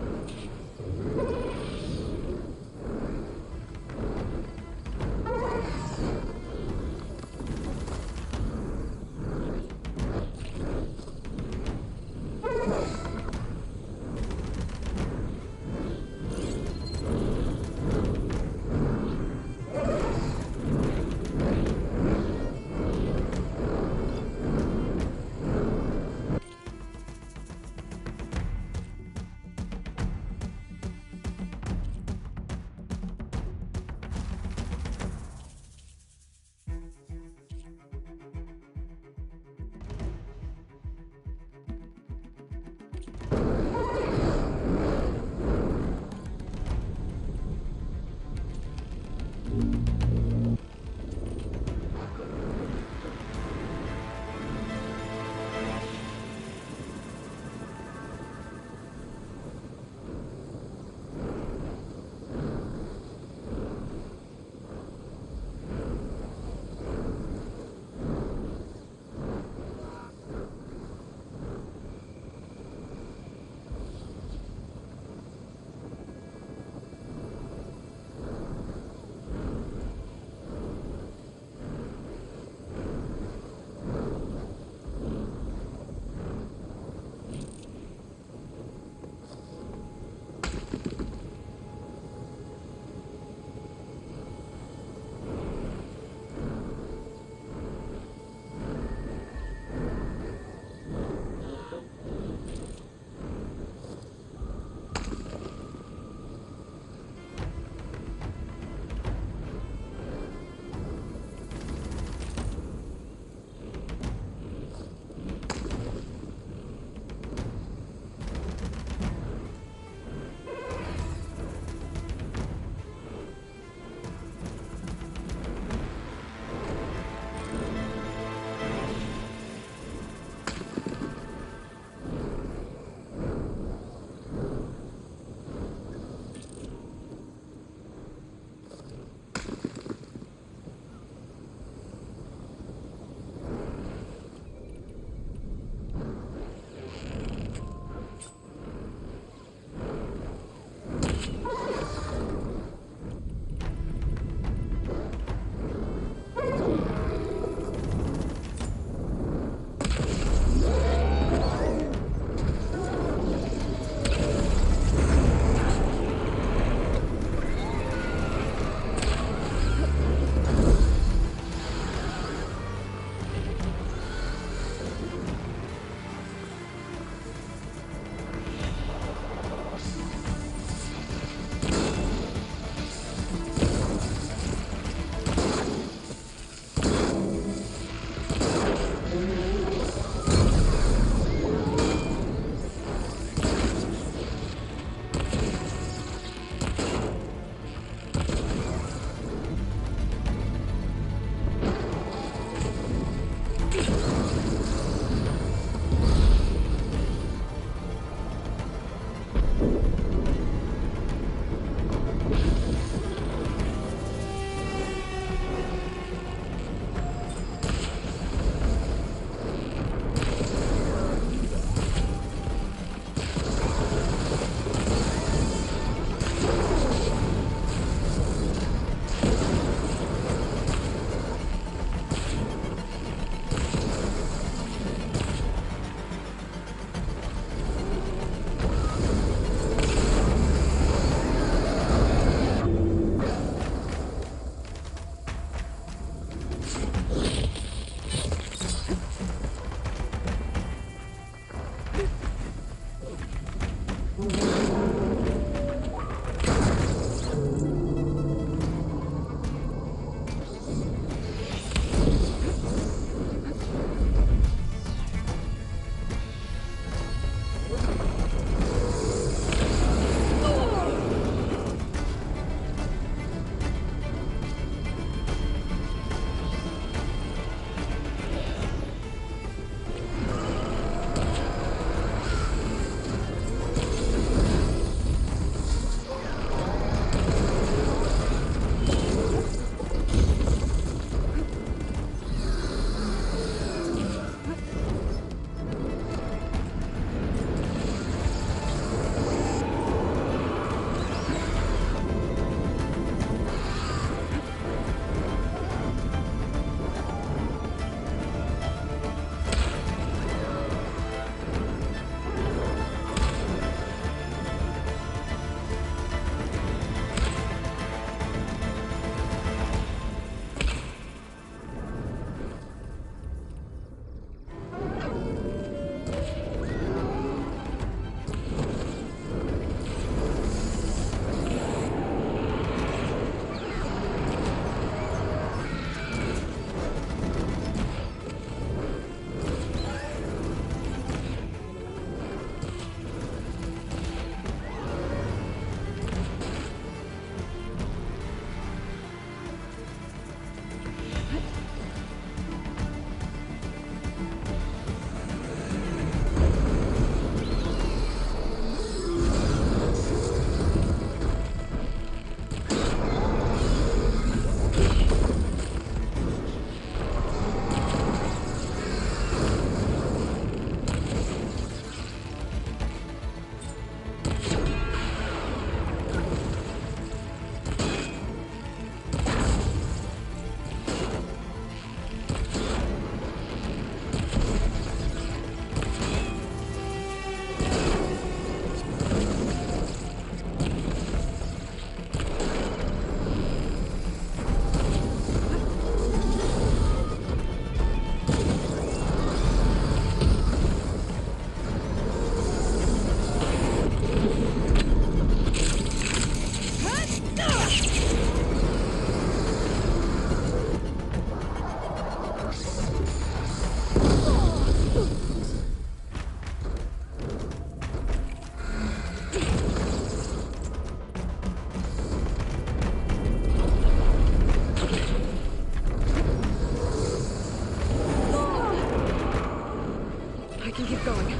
can keep going.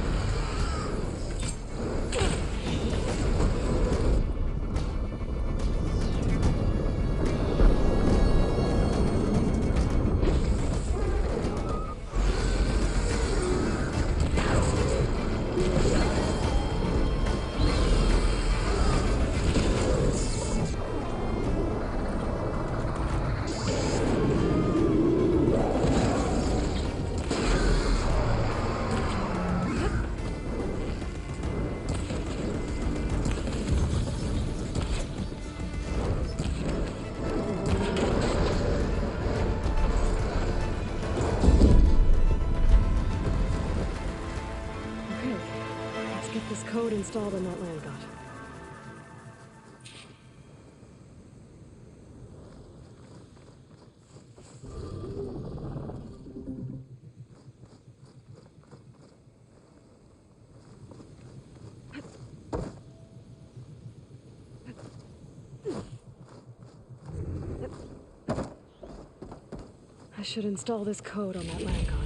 Code installed on that land god. I should install this code on that land god.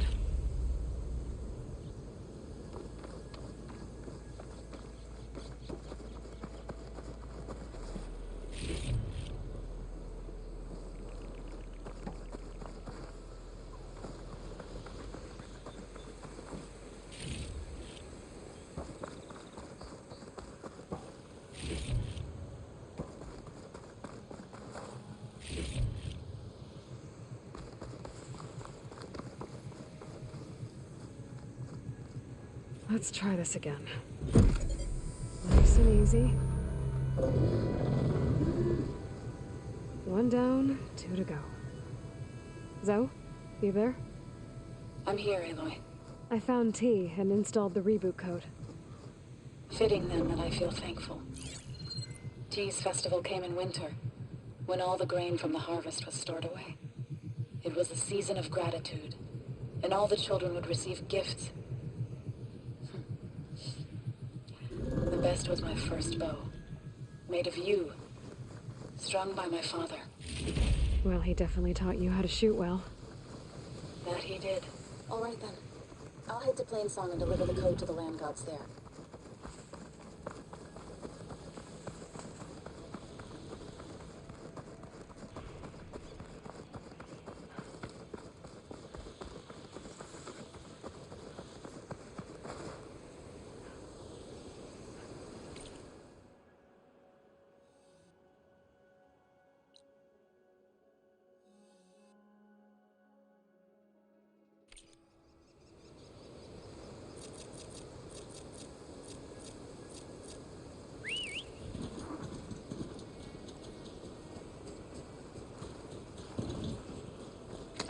Let's try this again. Nice and easy. 1 down, 2 to go. Zoe, you there? I'm here, Aloy. I found T and installed the reboot code. Fitting then that I feel thankful. T's festival came in winter, when all the grain from the harvest was stored away. It was a season of gratitude, and all the children would receive gifts. The best was my first bow, made of yew, strung by my father. Well, he definitely taught you how to shoot well. That he did. All right then. I'll head to Plainsong and deliver the code to the land gods there.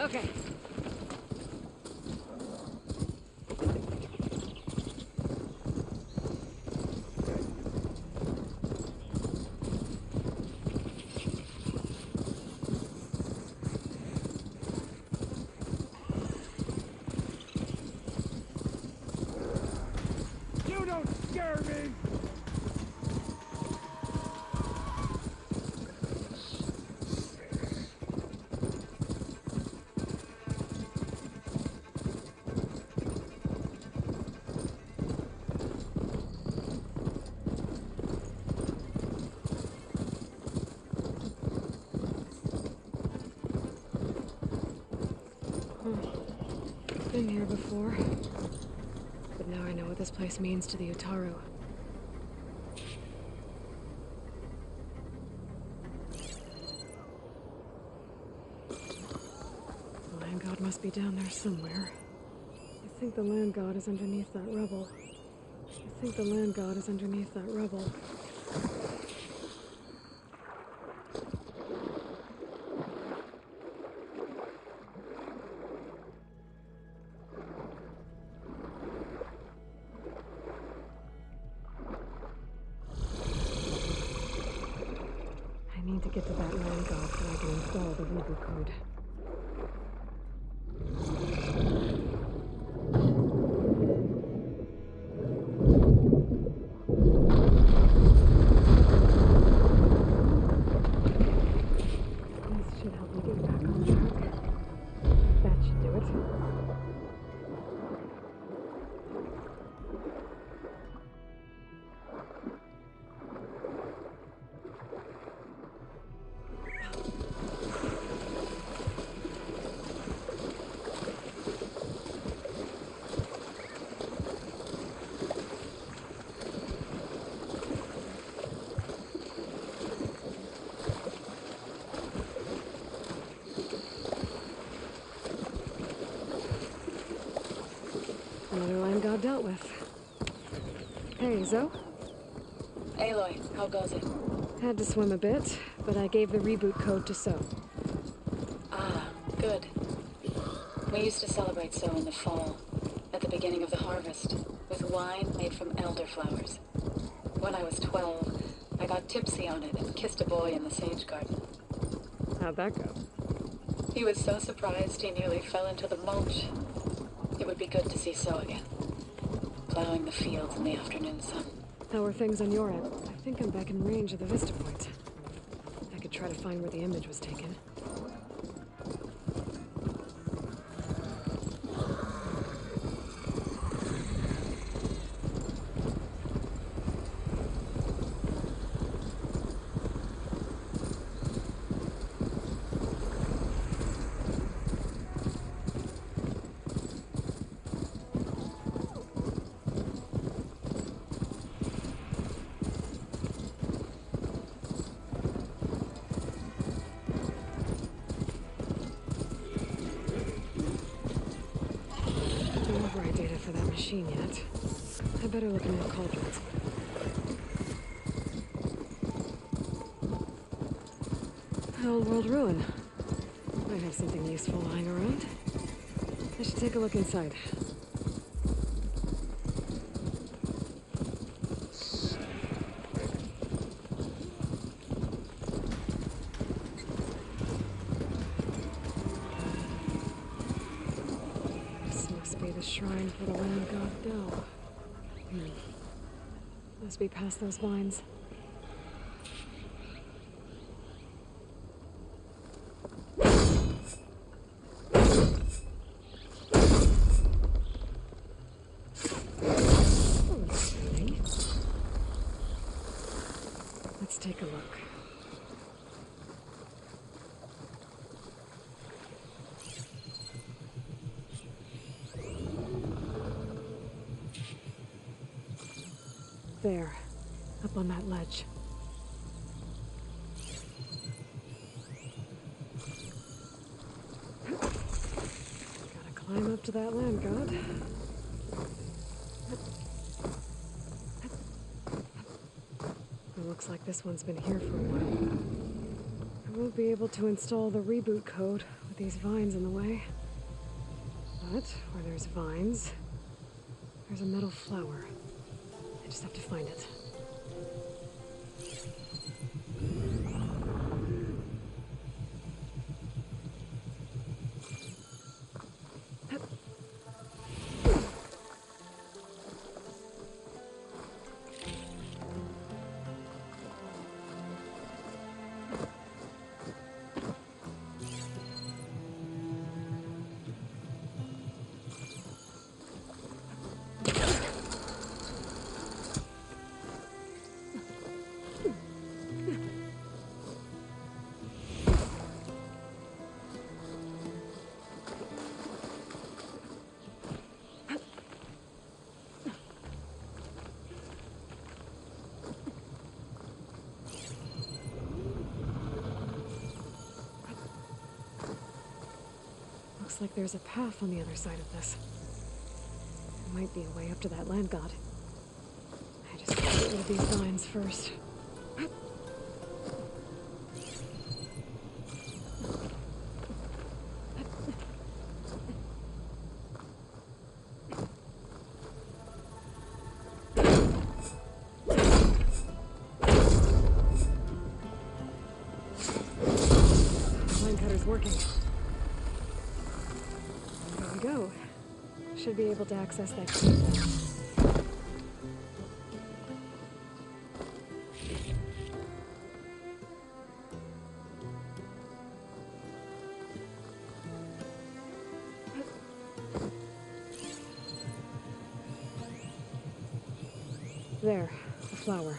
Okay. You don't scare me! Been here before. But now I know what this place means to the Utaru. The land god must be down there somewhere. I think the land god is underneath that rubble. I need to get to that land god so I can install the reboot code. This should help me get back on track. That should do it. land god dealt with. Hey, Zoe? Aloy, how goes it? Had to swim a bit, but I gave the reboot code to So. Ah, good. We used to celebrate So in the fall, at the beginning of the harvest, with wine made from elderflowers. When I was 12, I got tipsy on it and kissed a boy in the sage garden. How'd that go? He was so surprised he nearly fell into the mulch. It would be good to see So again, plowing the fields in the afternoon sun. How are things on your end? I think I'm back in range of the vista point. I could try to find where the image was taken. Machine yet. I better look in more cauldrons. Old world ruin. Might have something useful lying around. I should take a look inside. Shrine for the land god Del. Must be past those vines. Let's take a look. There, up on that ledge. Gotta climb up to that land god. It looks like this one's been here for a while. I won't be able to install the reboot code with these vines in the way. But where there's vines, there's a metal flower. I just have to find it. Looks like there's a path on the other side of this. There might be a way up to that land god. I just have to get rid of these vines first. Line cutter's working. There we go. Should be able to access that key. There, the flower.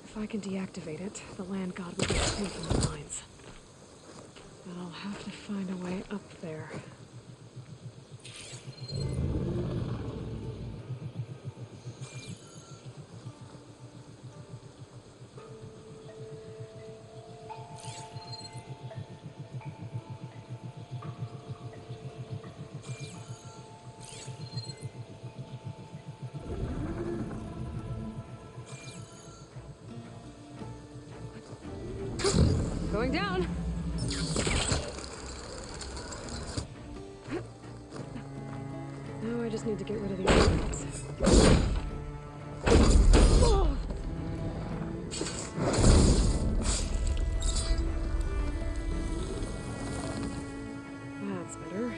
If I can deactivate it, the land god will be free from the vines. But I'll have to find a way up there. down. Now I just need to get rid of these things. Oh. That's better.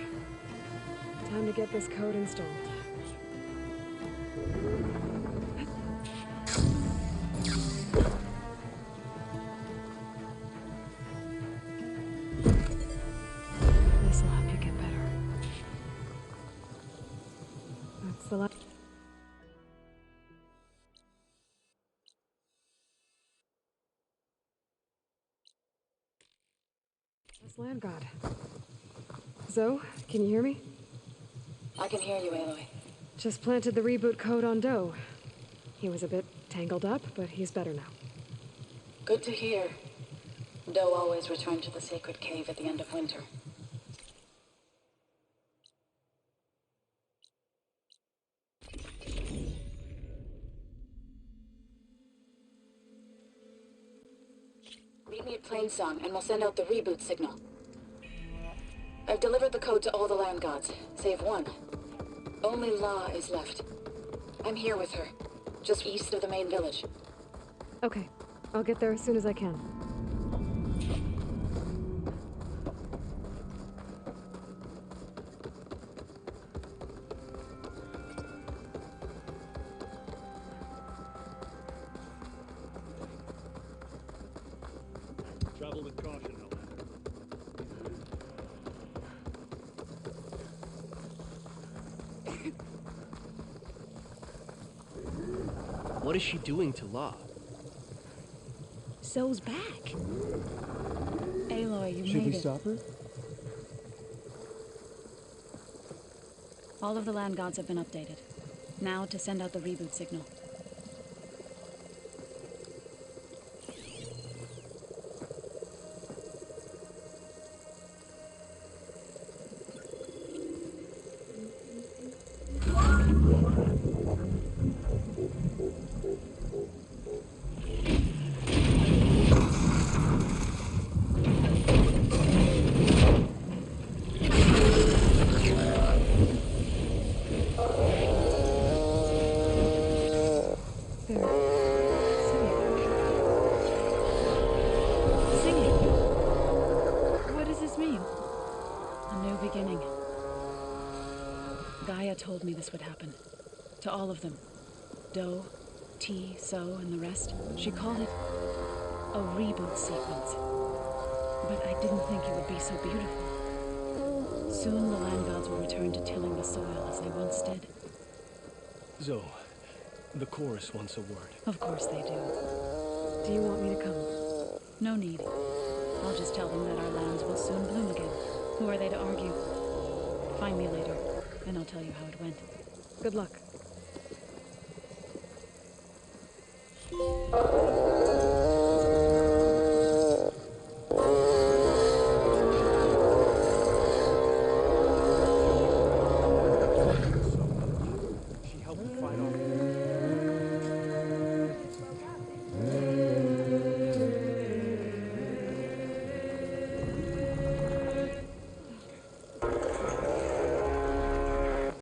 Time to get this code installed. This'll help you get better. That's the last. This land god. Zo, can you hear me? I can hear you, Aloy. Just planted the reboot code on Doe. He was a bit tangled up, but he's better now. Good to hear. Doe always returned to the sacred cave at the end of winter. Meet me at Plainsong, and we'll send out the reboot signal. I've delivered the code to all the land gods, save one. Only La is left. I'm here with her, just east of the main village. Okay, I'll get there as soon as I can. Travel with caution, Nolan. What is she doing to La? Zo's back. Aloy, you made it. Should we stop her? All of the land gods have been updated. Now to send out the reboot signal. Told me this would happen. To all of them. Doe, T, So, and the rest. She called it a reboot sequence. But I didn't think it would be so beautiful. Soon the land gods will return to tilling the soil as they once did. Zo, the chorus wants a word. Of course they do. Do you want me to come? No need. I'll just tell them that our lands will soon bloom again. Who are they to argue? Find me later. And I'll tell you how it went. Good luck. She helped me fight off